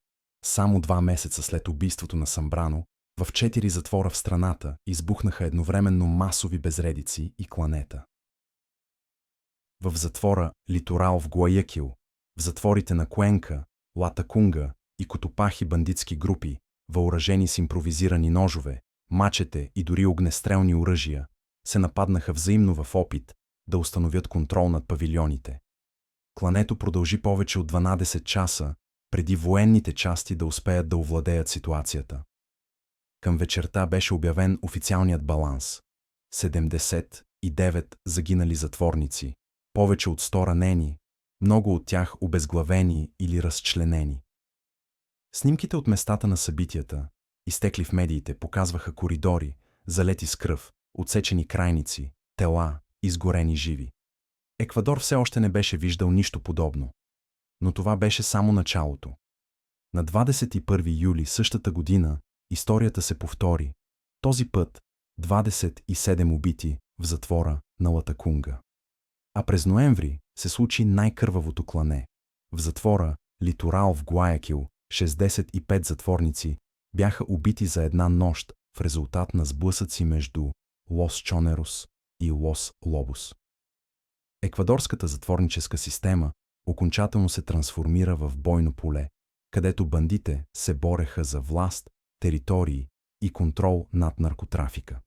Само 2 месеца след убийството на Самбрано, в 4 затвора в страната избухнаха едновременно масови безредици и кланета. В затвора Литорал в Гуаякил, в затворите на Куенка, Латакунга и Котопахи бандитски групи, въоръжени с импровизирани ножове, мачете и дори огнестрелни оръжия, се нападнаха взаимно в опит да установят контрол над павилионите. Клането продължи повече от 12 часа, преди военните части да успеят да овладеят ситуацията. Към вечерта беше обявен официалният баланс. 79 загинали затворници, повече от 100 ранени, много от тях обезглавени или разчленени. Снимките от местата на събитията, изтекли в медиите, показваха коридори, залети с кръв, отсечени крайници, тела, изгорени живи. Еквадор все още не беше виждал нищо подобно. Но това беше само началото. На 21 юли същата година историята се повтори. Този път 27 убити в затвора на Латакунга. А през ноември се случи най-кървавото клане. В затвора Литорал в Гуаякил 65 затворници бяха убити за една нощ в резултат на сблъсъци между Лос Чонерос и Лос Лобос. Еквадорската затворническа система окончателно се трансформира в бойно поле, където бандите се бореха за власт, територии и контрол над наркотрафика.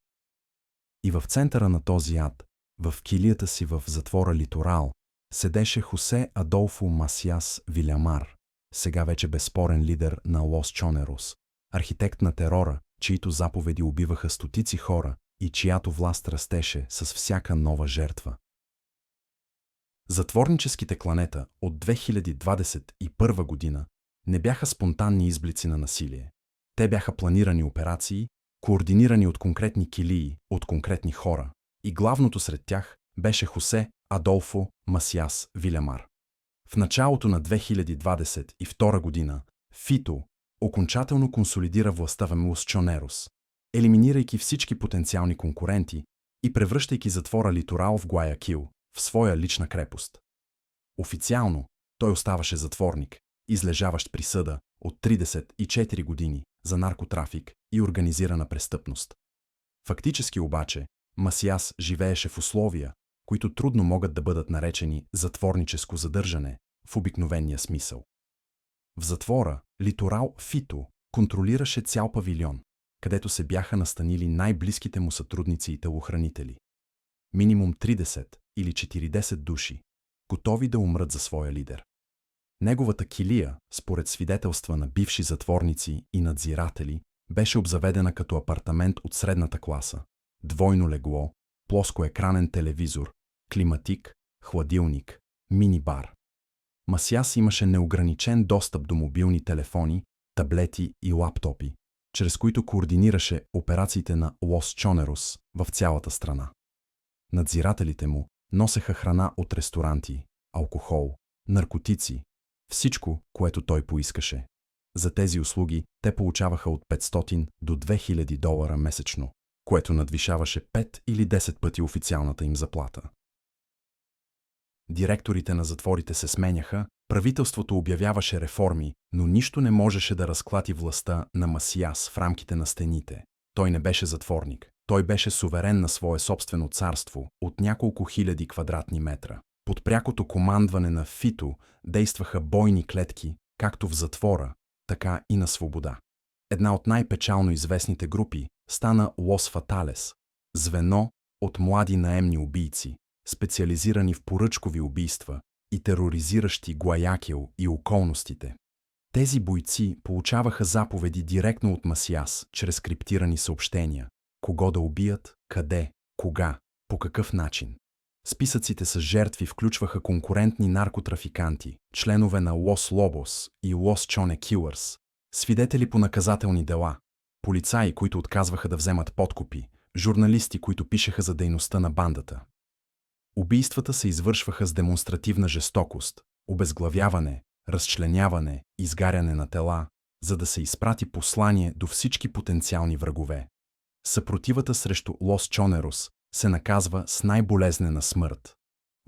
И в центъра на този ад, в килията си в затвора Литорал, седеше Хосе Адолфо Масиас Вилямар, сега вече безспорен лидер на Лос Чонерос, архитект на терора, чието заповеди убиваха стотици хора и чиято власт растеше с всяка нова жертва. Затворническите кланета от 2021 година не бяха спонтанни изблици на насилие. Те бяха планирани операции, координирани от конкретни килии, от конкретни хора, и главното сред тях беше Хосе Адолфо Масиас Вилямар. В началото на 2022 година Фито окончателно консолидира властта в Лос Чонерос, елиминирайки всички потенциални конкуренти и превръщайки затвора Литорал в Гуаякил в своя лична крепост. Официално той оставаше затворник, излежаващ присъда от 34 години за наркотрафик и организирана престъпност. Фактически обаче, Масиас живееше в условия, които трудно могат да бъдат наречени затворническо задържане в обикновения смисъл. В затвора Литорал Фито контролираше цял павилион, където се бяха настанили най-близките му сътрудници и телохранители. Минимум 30 или 40 души, готови да умрат за своя лидер. Неговата килия, според свидетелства на бивши затворници и надзиратели, беше обзаведена като апартамент от средната класа, двойно легло, плоскоекранен телевизор, климатик, хладилник, мини-бар. Масиас имаше неограничен достъп до мобилни телефони, таблети и лаптопи, чрез които координираше операциите на Лос Чонерос в цялата страна. Надзирателите му носеха храна от ресторанти, алкохол, наркотици, всичко, което той поискаше. За тези услуги те получаваха от 500 до $2000 месечно, което надвишаваше 5 или 10 пъти официалната им заплата. Директорите на затворите се сменяха, правителството обявяваше реформи, но нищо не можеше да разклати властта на Масиас в рамките на стените. Той не беше затворник. Той беше суверен на свое собствено царство от няколко хиляди квадратни метра. Под прякото командване на Фито действаха бойни клетки, както в затвора, така и на свобода. Една от най-печално известните групи стана Лос Фаталес, звено от млади наемни убийци, специализирани в поръчкови убийства и тероризиращи Гуаякил и околностите. Тези бойци получаваха заповеди директно от Масиас, чрез криптирани съобщения. Кого да убият, къде, кога, по какъв начин. Списъците с жертви включваха конкурентни наркотрафиканти, членове на Лос Лобос и Лос Чоне Килърс, свидетели по наказателни дела, полицаи, които отказваха да вземат подкупи, журналисти, които пишеха за дейността на бандата. Убийствата се извършваха с демонстративна жестокост, обезглавяване, разчленяване, изгаряне на тела, за да се изпрати послание до всички потенциални врагове. Съпротивата срещу Лос Чонерос се наказва с най-болезнена смърт.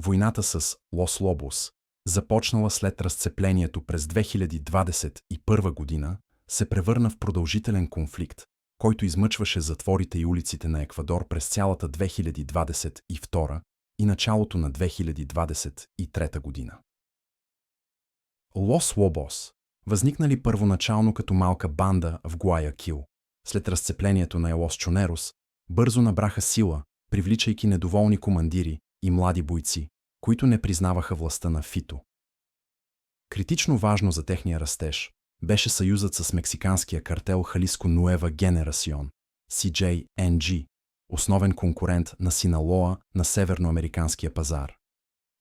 Войната с Лос Лобос започнала след разцеплението през 2021 година, се превърна в продължителен конфликт, който измъчваше затворите и улиците на Еквадор през цялата 2022 и началото на 2023 година. Лос Лобос, възникнали първоначално като малка банда в Гуаякил, след разцеплението на Лос Чонерос, бързо набраха сила, привличайки недоволни командири и млади бойци, които не признаваха властта на Фито. Критично важно за техния растеж беше съюзът с мексиканския картел Халиско Нуева Генерасион, CJNG, основен конкурент на Синалоа на северноамериканския пазар.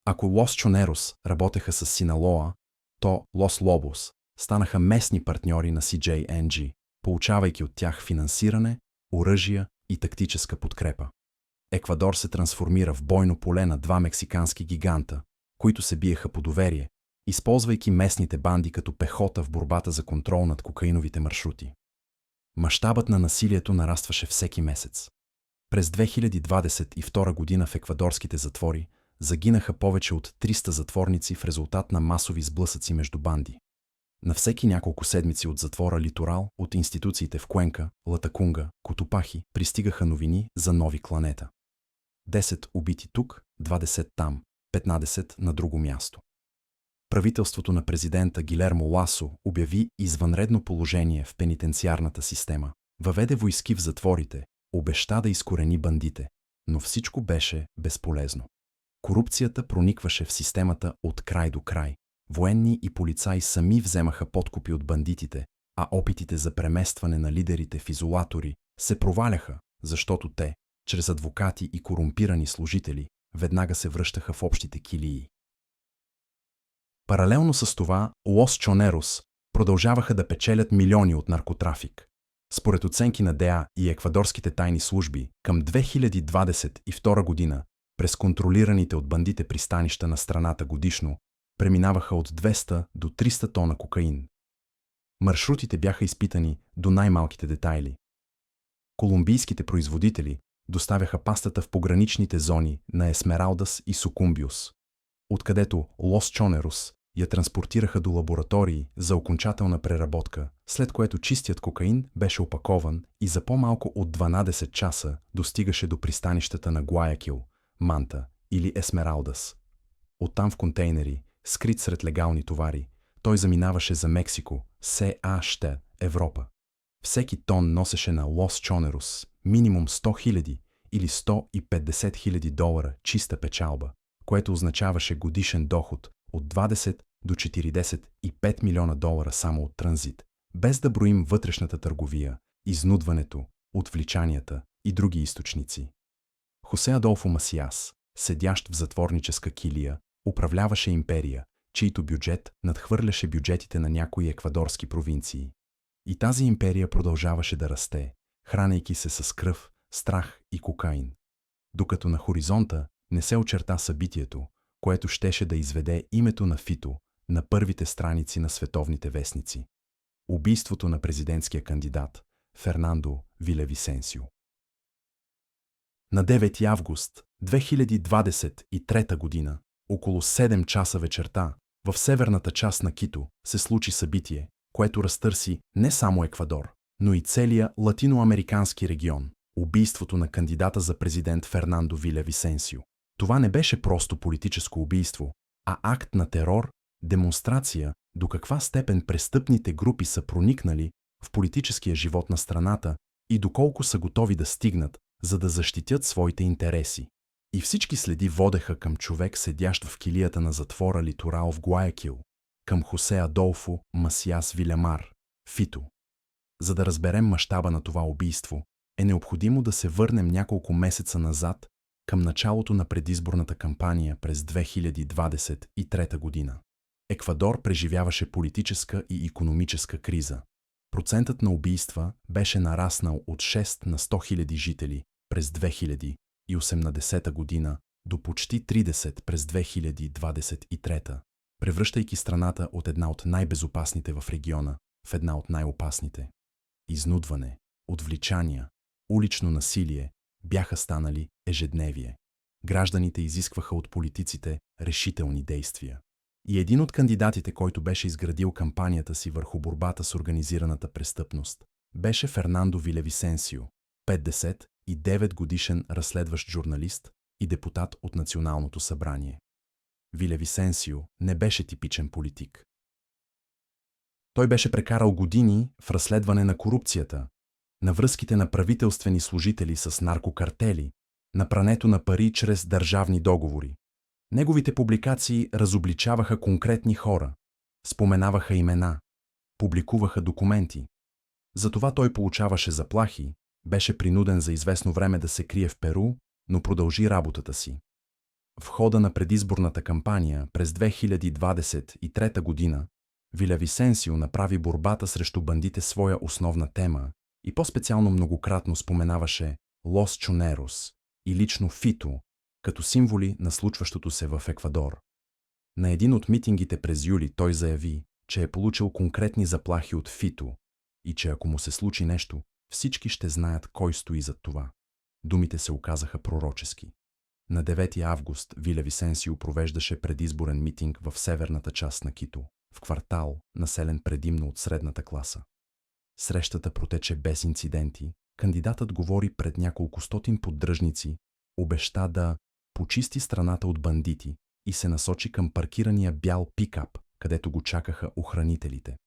Ако Лос Чонерос работеха с Синалоа, то Лос Лобос станаха местни партньори на CJNG, получавайки от тях финансиране, оръжия и тактическа подкрепа. Еквадор се трансформира в бойно поле на два мексикански гиганта, които се биеха по доверие, използвайки местните банди като пехота в борбата за контрол над кокаиновите маршрути. Мащабът на насилието нарастваше всеки месец. През 2022 година в еквадорските затвори загинаха повече от 300 затворници в резултат на масови сблъсъци между банди. На всеки няколко седмици от затвора Литорал, от институциите в Куенка, Латакунга, Котопахи пристигаха новини за нови кланета. 10 убити тук, 20 там, 15 на друго място. Правителството на президента Гилермо Ласо обяви извънредно положение в пенитенциарната система, въведе войски в затворите, обеща да изкорени бандите, но всичко беше безполезно. Корупцията проникваше в системата от край до край. Военни и полицаи сами вземаха подкупи от бандитите, а опитите за преместване на лидерите в изолатори се проваляха, защото те, чрез адвокати и корумпирани служители, веднага се връщаха в общите килии. Паралелно с това, Лос Чонерос продължаваха да печелят милиони от наркотрафик. Според оценки на ДА и еквадорските тайни служби, към 2022 година, през контролираните от бандите пристанища на страната годишно, преминаваха от 200 до 300 тона кокаин. Маршрутите бяха изпитани до най-малките детайли. Колумбийските производители доставяха пастата в пограничните зони на Есмералдас и Сукумбиус, откъдето Лос Чонерос я транспортираха до лаборатории за окончателна преработка, след което чистият кокаин беше опакован и за по-малко от 12 часа достигаше до пристанищата на Гуаякил, Манта или Есмералдас. Оттам в контейнери, скрит сред легални товари, той заминаваше за Мексико, САЩ, Европа. Всеки тон носеше на Лос Чонерос минимум 100 000 или 150 000 долара чиста печалба, което означаваше годишен доход от 20 до 45 милиона долара само от транзит, без да броим вътрешната търговия, изнудването, отвличанията и други източници. Хосе Адолфо Масиас, седящ в затворническа килия, управляваше империя, чийто бюджет надхвърляше бюджетите на някои еквадорски провинции. И тази империя продължаваше да расте, хранейки се с кръв, страх и кокаин. Докато на хоризонта не се очерта събитието, което щеше да изведе името на Фито на първите страници на световните вестници. Убийството на президентския кандидат Фернандо Вилевисенсио. На 9 август 2023 година, около 7 часа вечерта, в северната част на Кито се случи събитие, което разтърси не само Еквадор, но и целия латиноамерикански регион – убийството на кандидата за президент Фернандо Вилевисенсио. Това не беше просто политическо убийство, а акт на терор, демонстрация до каква степен престъпните групи са проникнали в политическия живот на страната и доколко са готови да стигнат, за да защитят своите интереси. И всички следи водеха към човек, седящ в килията на затвора Литорал в Гуаякил, към Хосе Адолфо Масиас Вилямар, Фито. За да разберем мащаба на това убийство, е необходимо да се върнем няколко месеца назад, към началото на предизборната кампания през 2023 година. Еквадор преживяваше политическа и икономическа криза. Процентът на убийства беше нараснал от 6 на 100 000 жители през 2018 година до почти 30 през 2023, превръщайки страната от една от най-безопасните в региона в една от най-опасните. Изнудване, отвличания, улично насилие бяха станали ежедневие. Гражданите изискваха от политиците решителни действия. И един от кандидатите, който беше изградил кампанията си върху борбата с организираната престъпност, беше Фернандо Вилевисенсио, 59 годишен разследващ журналист и депутат от Националното събрание. Вилевисенсио не беше типичен политик. Той беше прекарал години в разследване на корупцията, на връзките на правителствени служители с наркокартели, на прането на пари чрез държавни договори. Неговите публикации разобличаваха конкретни хора, споменаваха имена, публикуваха документи. Затова той получаваше заплахи, беше принуден за известно време да се крие в Перу, но продължи работата си. В хода на предизборната кампания през 2023 година Вилевисенсио направи борбата срещу бандите своя основна тема и по-специално многократно споменаваше Лос Чонерос и лично Фито като символи на случващото се в Еквадор. На един от митингите през юли той заяви, че е получил конкретни заплахи от Фито и че ако му се случи нещо, всички ще знаят кой стои зад това. Думите се оказаха пророчески. На 9 август Вилевисенсио провеждаше предизборен митинг в северната част на Кито, в квартал, населен предимно от средната класа. Срещата протече без инциденти, кандидатът говори пред няколкостотин поддръжници, обеща да почисти страната от бандити и се насочи към паркирания бял пикап, където го чакаха охранителите.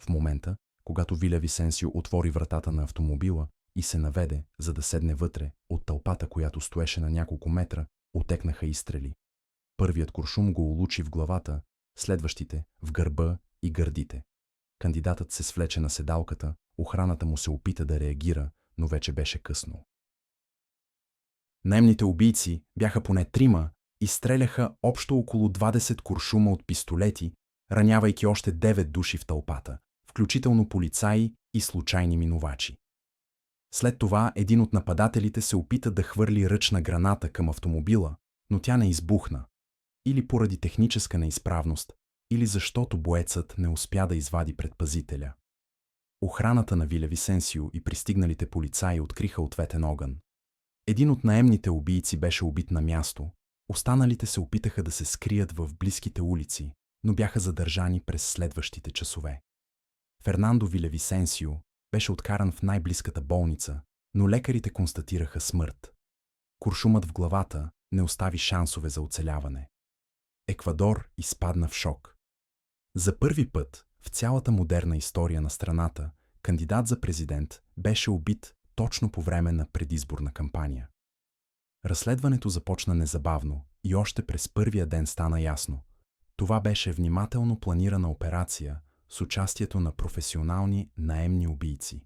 В момента, когато Вилевисенсио отвори вратата на автомобила и се наведе, за да седне вътре, от тълпата, която стоеше на няколко метра, отекнаха изстрели. Първият куршум го улучи в главата, следващите – в гърба и гърдите. Кандидатът се свлече на седалката, охраната му се опита да реагира, но вече беше късно. Наемните убийци бяха поне 3 и стреляха общо около 20 куршума от пистолети, ранявайки още 9 души в тълпата, включително полицаи и случайни минувачи. След това един от нападателите се опита да хвърли ръчна граната към автомобила, но тя не избухна. Или поради техническа неизправност, или защото боецът не успя да извади предпазителя. Охраната на Вилевисенсио и пристигналите полицаи откриха ответен огън. Един от наемните убийци беше убит на място, останалите се опитаха да се скрият в близките улици, но бяха задържани през следващите часове. Фернандо Вилевисенсио беше откаран в най-близката болница, но лекарите констатираха смърт. Куршумът в главата не остави шансове за оцеляване. Еквадор изпадна в шок. За първи път в цялата модерна история на страната, кандидат за президент беше убит точно по време на предизборна кампания. Разследването започна незабавно и още през първия ден стана ясно. Това беше внимателно планирана операция с участието на професионални наемни убийци.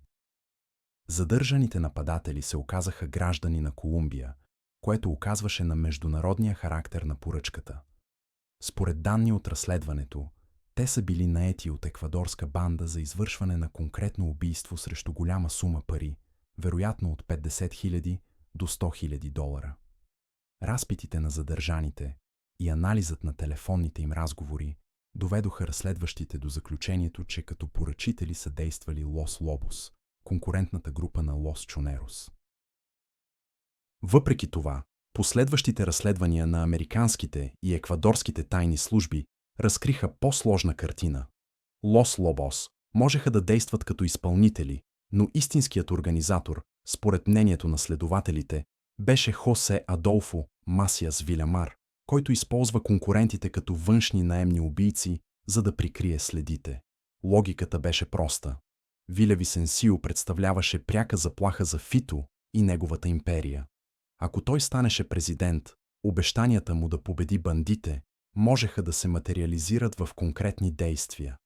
Задържаните нападатели се оказаха граждани на Колумбия, което указваше на международния характер на поръчката. Според данни от разследването, те са били наети от еквадорска банда за извършване на конкретно убийство срещу голяма сума пари, вероятно от 50 000 до 100 000 долара. Разпитите на задържаните и анализът на телефонните им разговори доведоха разследващите до заключението, че като поръчители са действали Лос Лобос, конкурентната група на Лос Чонерос. Въпреки това, последващите разследвания на американските и еквадорските тайни служби разкриха по-сложна картина. Лос Лобос можеха да действат като изпълнители, но истинският организатор, според мнението на следователите, беше Хосе Адолфо Масиас Вилямар, който използва конкурентите като външни наемни убийци, за да прикрие следите. Логиката беше проста. Вилевисенсио представляваше пряка заплаха за Фито и неговата империя. Ако той станеше президент, обещанията му да победи бандите можеха да се материализират в конкретни действия.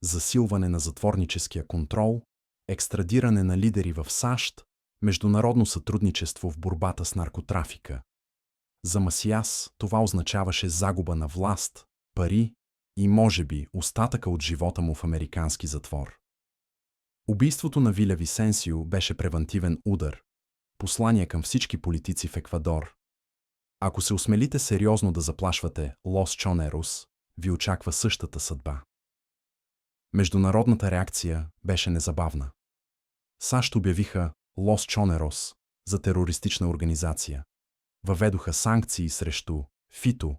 Засилване на затворническия контрол, екстрадиране на лидери в САЩ, международно сътрудничество в борбата с наркотрафика. За Масиас това означаваше загуба на власт, пари и, може би, остатъка от живота му в американски затвор. Убийството на Вилевисенсио беше превантивен удар, послание към всички политици в Еквадор. Ако се осмелите сериозно да заплашвате Лос Чонерос, ви очаква същата съдба. Международната реакция беше незабавна. САЩ обявиха Лос Чонерос за терористична организация. Въведоха санкции срещу Фито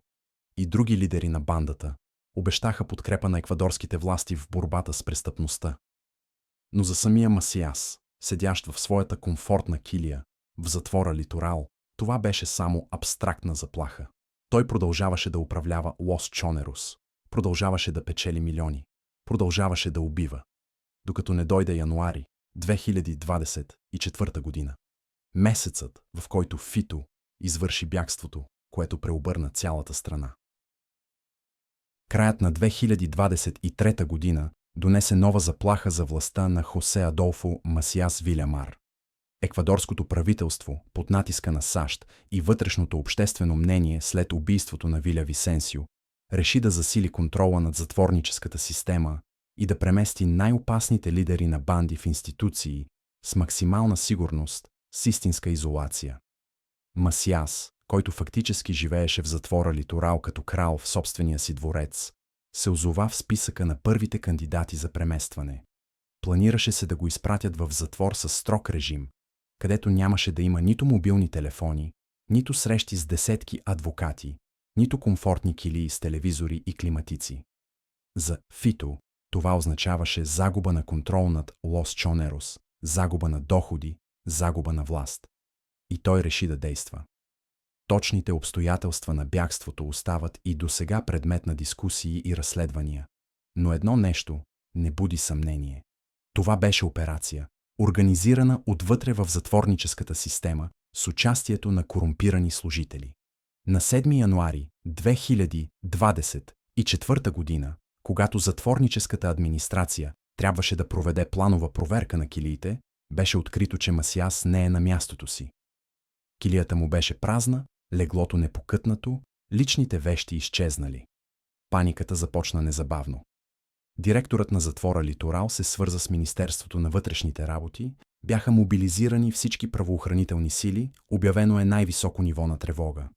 и други лидери на бандата, обещаха подкрепа на еквадорските власти в борбата с престъпността. Но за самия Масиас, седящ в своята комфортна килия, в затвора Литорал, това беше само абстрактна заплаха. Той продължаваше да управлява Лос Чонерос, продължаваше да печели милиони, продължаваше да убива. Докато не дойде януари 2024 година. Месецът, в който Фито извърши бягството, което преобърна цялата страна. Краят на 2023 година донесе нова заплаха за властта на Хосе Адолфо Масиас Вилямар. Еквадорското правителство, под натиска на САЩ и вътрешното обществено мнение след убийството на Виля Висенсио, реши да засили контрола над затворническата система и да премести най-опасните лидери на банди в институции с максимална сигурност, с истинска изолация. Масиас, който фактически живееше в затвора Литорал като крал в собствения си дворец, се озова в списъка на първите кандидати за преместване. Планираше се да го изпратят в затвор със строг режим, където нямаше да има нито мобилни телефони, нито срещи с десетки адвокати, нито комфортни килии с телевизори и климатици. За Фито това означаваше загуба на контрол над Лос Чонерос, загуба на доходи, загуба на власт. И той реши да действа. Точните обстоятелства на бягството остават и досега предмет на дискусии и разследвания. Но едно нещо не буди съмнение. Това беше операция, организирана отвътре в затворническата система с участието на корумпирани служители. На 7 януари 2024 година, когато затворническата администрация трябваше да проведе планова проверка на килиите, беше открито, че Масиас не е на мястото си. Килията му беше празна, леглото непокътнато, личните вещи изчезнали. Паниката започна незабавно. Директорът на затвора Литорал се свърза с Министерството на вътрешните работи, бяха мобилизирани всички правоохранителни сили, обявено е най-високо ниво на тревога.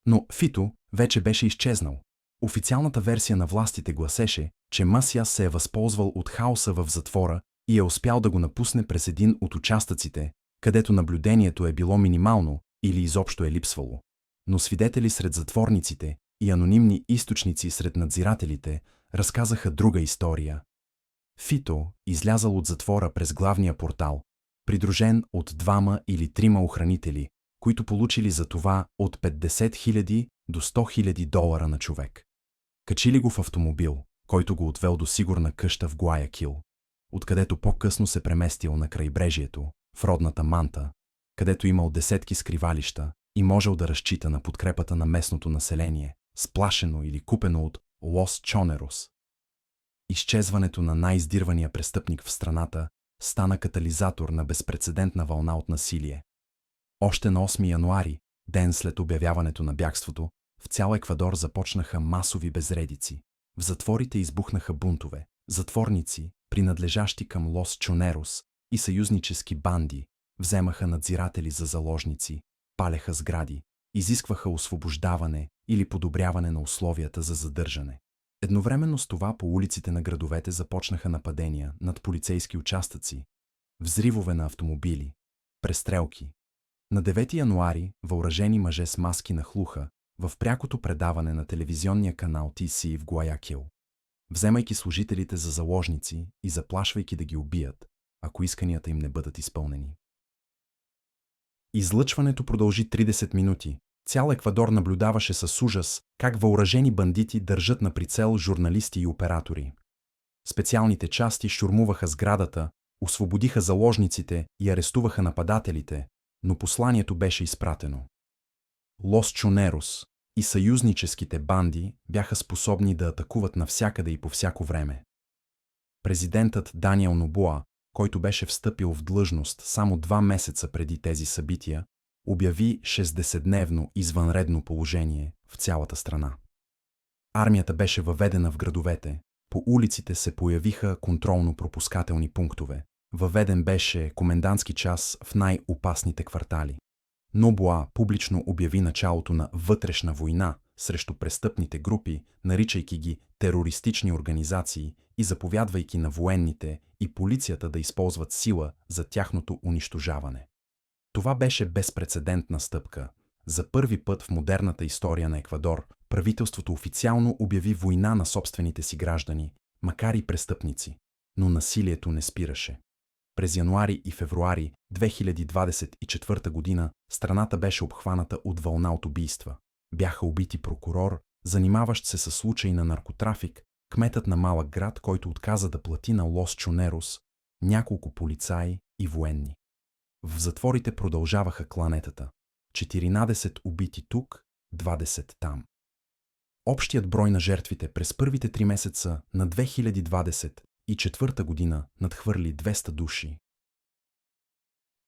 Но Фито вече беше изчезнал. Официалната версия на властите гласеше, че Масиас се е възползвал от хаоса в затвора и е успял да го напусне през един от участъците, където наблюдението е било минимално или изобщо е липсвало. Но свидетели сред затворниците и анонимни източници сред надзирателите разказаха друга история. Фито излязал от затвора през главния портал, придружен от 2 или 3 охранители, които получили за това от 50 000 до 100 000 долара на човек. Качили го в автомобил, който го отвел до сигурна къща в Гуаякил, откъдето по-късно се преместил на крайбрежието, в родната Манта, където имал десетки скривалища и можел да разчита на подкрепата на местното население, сплашено или купено от Лос Чонерос. Изчезването на най-издирвания престъпник в страната стана катализатор на безпрецедентна вълна от насилие. Още на 8 януари, ден след обявяването на бягството, в цял Еквадор започнаха масови безредици. В затворите избухнаха бунтове, затворници, принадлежащи към Лос Чонерос и съюзнически банди, вземаха надзиратели за заложници, палеха сгради, изискваха освобождаване или подобряване на условията за задържане. Едновременно с това по улиците на градовете започнаха нападения над полицейски участъци, взривове на автомобили, престрелки. На 9 януари въоръжени мъже с маски нахлуха в прякото предаване на телевизионния канал TC в Гуаякил, вземайки служителите за заложници и заплашвайки да ги убият, ако исканията им не бъдат изпълнени. Излъчването продължи 30 минути. Цял Еквадор наблюдаваше с ужас как въоръжени бандити държат на прицел журналисти и оператори. Специалните части щурмуваха сградата, освободиха заложниците и арестуваха нападателите, но посланието беше изпратено. Лос Чонерос и съюзническите банди бяха способни да атакуват навсякъде и по всяко време. Президентът Даниел Нобуа, който беше встъпил в длъжност само 2 месеца преди тези събития, обяви 60-дневно извънредно положение в цялата страна. Армията беше въведена в градовете, по улиците се появиха контролно-пропускателни пунктове, въведен беше комендантски час в най-опасните квартали. Нобуа публично обяви началото на вътрешна война срещу престъпните групи, наричайки ги терористични организации и заповядвайки на военните и полицията да използват сила за тяхното унищожаване. Това беше безпрецедентна стъпка, За първи път в модерната история на Еквадор, правителството официално обяви война на собствените си граждани, макар и престъпници. Но насилието не спираше. През януари и февруари 2024 година страната беше обхваната от вълна от убийства. Бяха убити прокурор, занимаващ се със случаи на наркотрафик, кметът на малък град, който отказа да плати на Лос Чонерос, няколко полицаи и военни. В затворите продължаваха кланетата. 14 убити тук, 20 там. Общият брой на жертвите през първите 3 месеца на 2024 година надхвърли 200 души.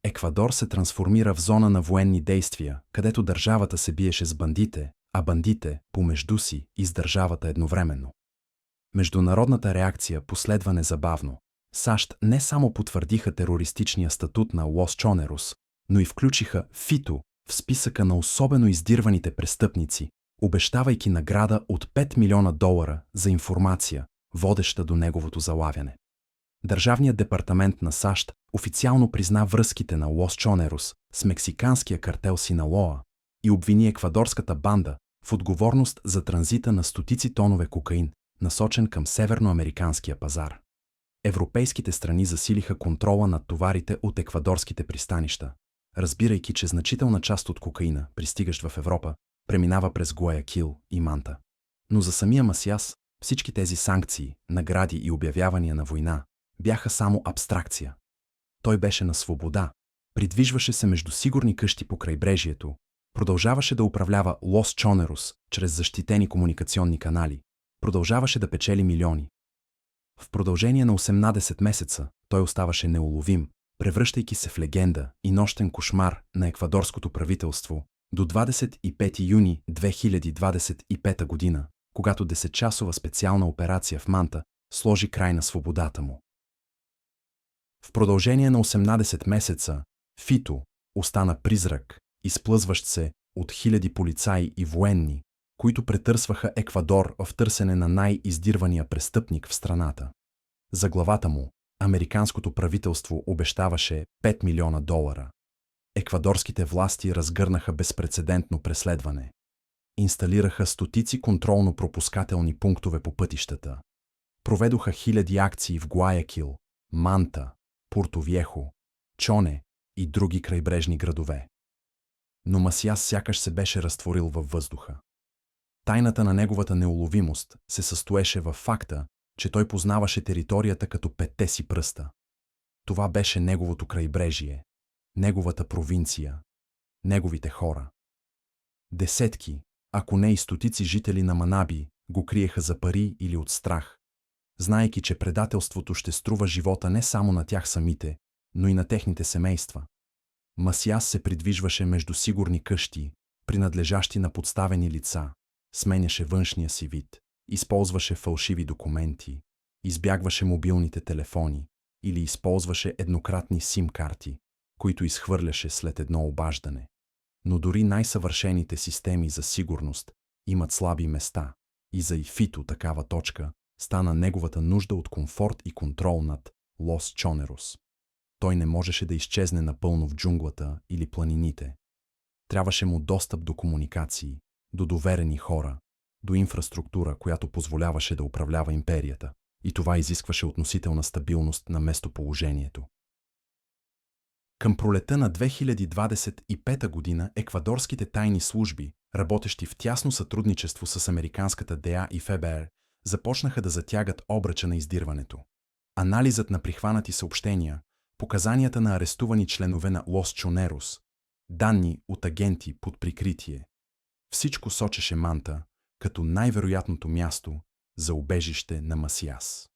Еквадор се трансформира в зона на военни действия, където държавата се биеше с бандите, а бандите помежду си и с държавата едновременно. Международната реакция последва незабавно. САЩ не само потвърдиха терористичния статут на Лос Чонерос, но и включиха ФИТО в списъка на особено издирваните престъпници, обещавайки награда от $5 милиона за информация, водеща до неговото залавяне. Държавният департамент на САЩ официално призна връзките на Лос Чонерос с мексиканския картел Синалоа и обвини еквадорската банда в отговорност за транзита на стотици тонове кокаин, насочен към северноамериканския пазар. Европейските страни засилиха контрола над товарите от еквадорските пристанища, разбирайки, че значителна част от кокаина, пристигащ в Европа, преминава през Гуаякил и Манта. Но за самия Масиас всички тези санкции, награди и обявявания на война бяха само абстракция. Той беше на свобода, придвижваше се между сигурни къщи по крайбрежието, продължаваше да управлява Лос Чонерос чрез защитени комуникационни канали, продължаваше да печели милиони. В продължение на 18 месеца той оставаше неуловим, превръщайки се в легенда и нощен кошмар на еквадорското правителство до 25 юни 2025 година, когато 10-часова специална операция в Манта сложи край на свободата му. В продължение на 18 месеца ФИТО остана призрак, изплъзващ се от хиляди полицаи и военни, които претърсваха Еквадор в търсене на най-издирвания престъпник в страната. За главата му американското правителство обещаваше $5 милиона. Еквадорските власти разгърнаха безпрецедентно преследване. Инсталираха стотици контролно-пропускателни пунктове по пътищата. Проведоха хиляди акции в Гуаякил, Манта, Портовиехо, Чоне и други крайбрежни градове. Но Масиас сякаш се беше разтворил във въздуха. Тайната на неговата неуловимост се състоеше във факта, че той познаваше територията като петте си пръста. Това беше неговото крайбрежие, неговата провинция, неговите хора. Десетки, ако не и стотици жители на Манаби го криеха за пари или от страх, знаейки, че предателството ще струва живота не само на тях самите, но и на техните семейства. Масиас се придвижваше между сигурни къщи, принадлежащи на подставени лица, сменяше външния си вид, използваше фалшиви документи, избягваше мобилните телефони или използваше еднократни сим-карти, които изхвърляше след едно обаждане. Но дори най-съвършените системи за сигурност имат слаби места и за ФИТО такава точка стана неговата нужда от комфорт и контрол над Лос Чонерос. Той не можеше да изчезне напълно в джунглата или планините. Трябваше му достъп до комуникации, до доверени хора, до инфраструктура, която позволяваше да управлява империята, и това изискваше относителна стабилност на местоположението. Към пролета на 2025 година еквадорските тайни служби, работещи в тясно сътрудничество с американската ДЕА и ФБР, започнаха да затягат обръча на издирването. Анализът на прихванати съобщения, показанията на арестувани членове на Лос Чонерос, данни от агенти под прикритие. Всичко сочеше Манта като най-вероятното място за убежище на Масиас.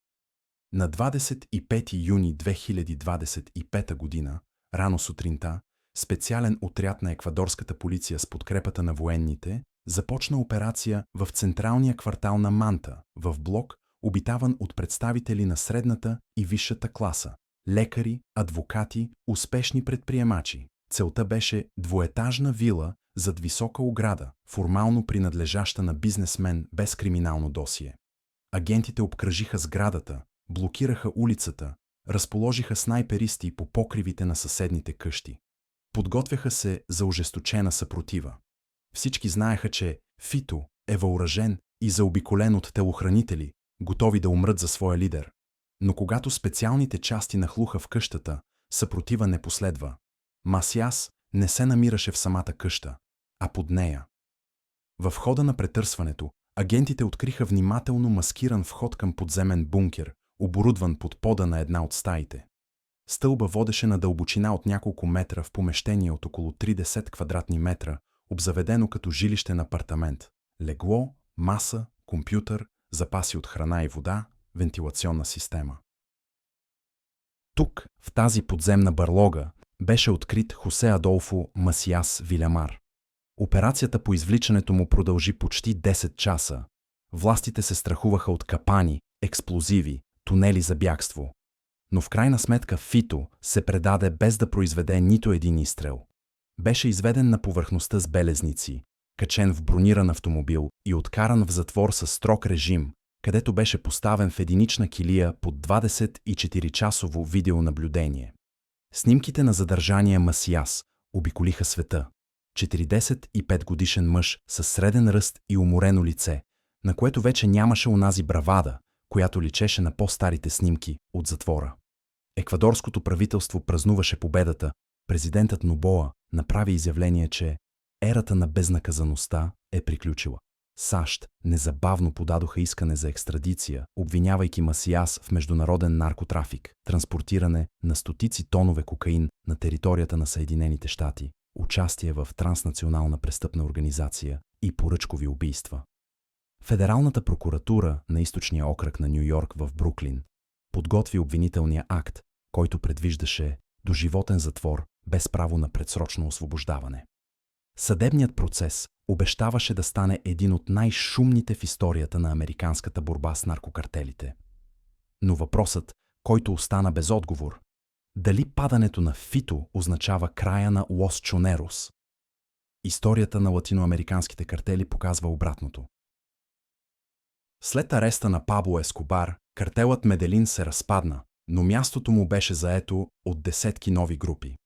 На 25 юни 2025 година, рано сутринта, специален отряд на еквадорската полиция с подкрепата на военните започна операция в централния квартал на Манта, в блок, обитаван от представители на средната и висшата класа, лекари, адвокати, успешни предприемачи. Целта беше двуетажна вила зад висока ограда, формално принадлежаща на бизнесмен без криминално досие. Агентите обкръжиха сградата, блокираха улицата, разположиха снайперисти по покривите на съседните къщи. Подготвяха се за ожесточена съпротива. Всички знаеха, че Фито е въоръжен и заобиколен от телохранители, готови да умрат за своя лидер. Но когато специалните части нахлуха в къщата, съпротива не последва. Масиас не се намираше в самата къща, а под нея. В хода на претърсването, агентите откриха внимателно маскиран вход към подземен бункер, оборудван под пода на една от стаите. Стълба водеше на дълбочина от няколко метра в помещение от около 30 квадратни метра, обзаведено като жилищен апартамент. Легло, маса, компютър, запаси от храна и вода, вентилационна система. Тук, в тази подземна барлога, беше открит Хосе Адолфо Масиас Вилямар. Операцията по извличането му продължи почти 10 часа. Властите се страхуваха от капани, експлозиви, тунели за бягство. Но в крайна сметка Фито се предаде без да произведе нито един изстрел. Беше изведен на повърхността с белезници, качен в брониран автомобил и откаран в затвор със строг режим, където беше поставен в единична килия под 24-часово видеонаблюдение. Снимките на задържания Масиас обиколиха света. 45-годишен мъж със среден ръст и уморено лице, на което вече нямаше онази бравада, която личеше на по-старите снимки от затвора. Еквадорското правителство празнуваше победата. Президентът Нобоа направи изявление, че ерата на безнаказаността е приключила. САЩ незабавно подадоха искане за екстрадиция, обвинявайки Масиас в международен наркотрафик, транспортиране на стотици тонове кокаин на територията на Съединените щати, участие в транснационална престъпна организация и поръчкови убийства. Федералната прокуратура на източния окръг на Ню-Йорк в Бруклин подготви обвинителния акт, който предвиждаше доживотен затвор без право на предсрочно освобождаване. Съдебният процес обещаваше да стане един от най-шумните в историята на американската борба с наркокартелите. Но въпросът, който остана без отговор, дали падането на Фито означава края на Лос Чонерос? Историята на латиноамериканските картели показва обратното. След ареста на Пабло Ескобар, картелът Меделин се разпадна, но мястото му беше заето от десетки нови групи.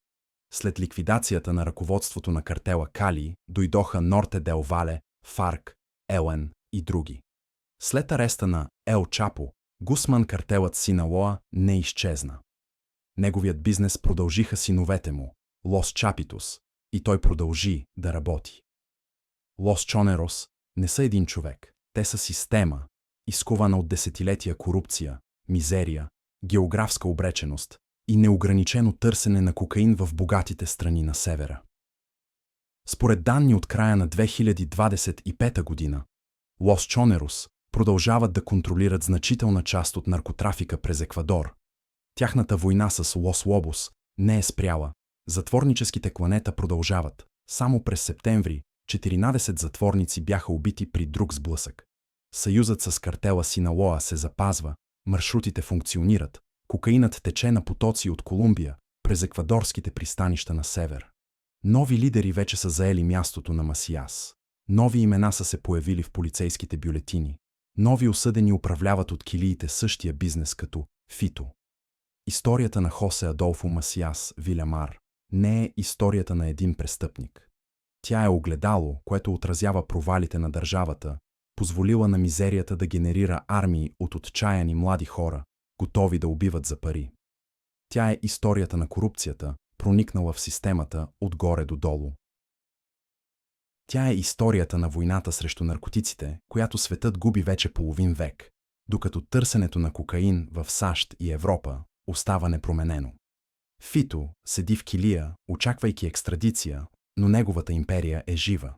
След ликвидацията на ръководството на картела Кали, дойдоха Норте дел Вале, Фарк, Елен и други. След ареста на Ел Чапо, Гусман картелът Синалоа не изчезна. Неговият бизнес продължиха синовете му, Лос Чапитос, и той продължи да работи. Лос Чонерос не са един човек, те са система, изкована от десетилетия корупция, мизерия, географска обреченост и неограничено търсене на кокаин в богатите страни на севера. Според данни от края на 2025 година, Лос Чонерос продължават да контролират значителна част от наркотрафика през Еквадор. Тяхната война с Лос Лобос не е спряла. Затворническите кланета продължават. Само през септември 14 затворници бяха убити при друг сблъсък. Съюзът с картела Синалоа се запазва, маршрутите функционират, кокаинът тече на потоци от Колумбия през еквадорските пристанища на север. Нови лидери вече са заели мястото на Масиас. Нови имена са се появили в полицейските бюлетини. Нови осъдени управляват от килиите същия бизнес като Фито. Историята на Хосе Адолфо Масиас Вилямар не е историята на един престъпник. Тя е огледало, което отразява провалите на държавата, позволила на мизерията да генерира армии от отчаяни млади хора, готови да убиват за пари. Тя е историята на корупцията, проникнала в системата отгоре до долу. Тя е историята на войната срещу наркотиците, която светът губи вече половин век, докато търсенето на кокаин в САЩ и Европа остава непроменено. Фито седи в килия, очаквайки екстрадиция, но неговата империя е жива.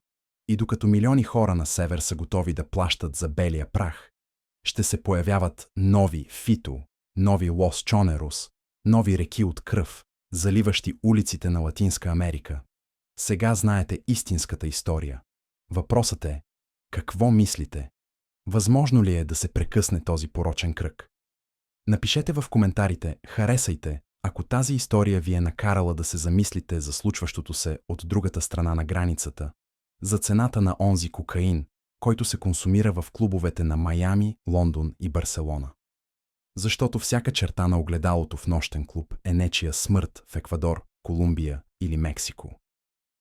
И докато милиони хора на север са готови да плащат за белия прах, ще се появяват нови Фито, нови Лос Чонерос, нови реки от кръв, заливащи улиците на Латинска Америка. Сега знаете истинската история. Въпросът е, какво мислите? Възможно ли е да се прекъсне този порочен кръг? Напишете в коментарите, харесайте, ако тази история ви е накарала да се замислите за случващото се от другата страна на границата, за цената на онзи кокаин, който се консумира в клубовете на Майами, Лондон и Барселона. Защото всяка черта на огледалото в нощен клуб е нечия смърт в Еквадор, Колумбия или Мексико.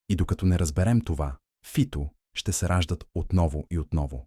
И докато не разберем това, Фито ще се раждат отново и отново.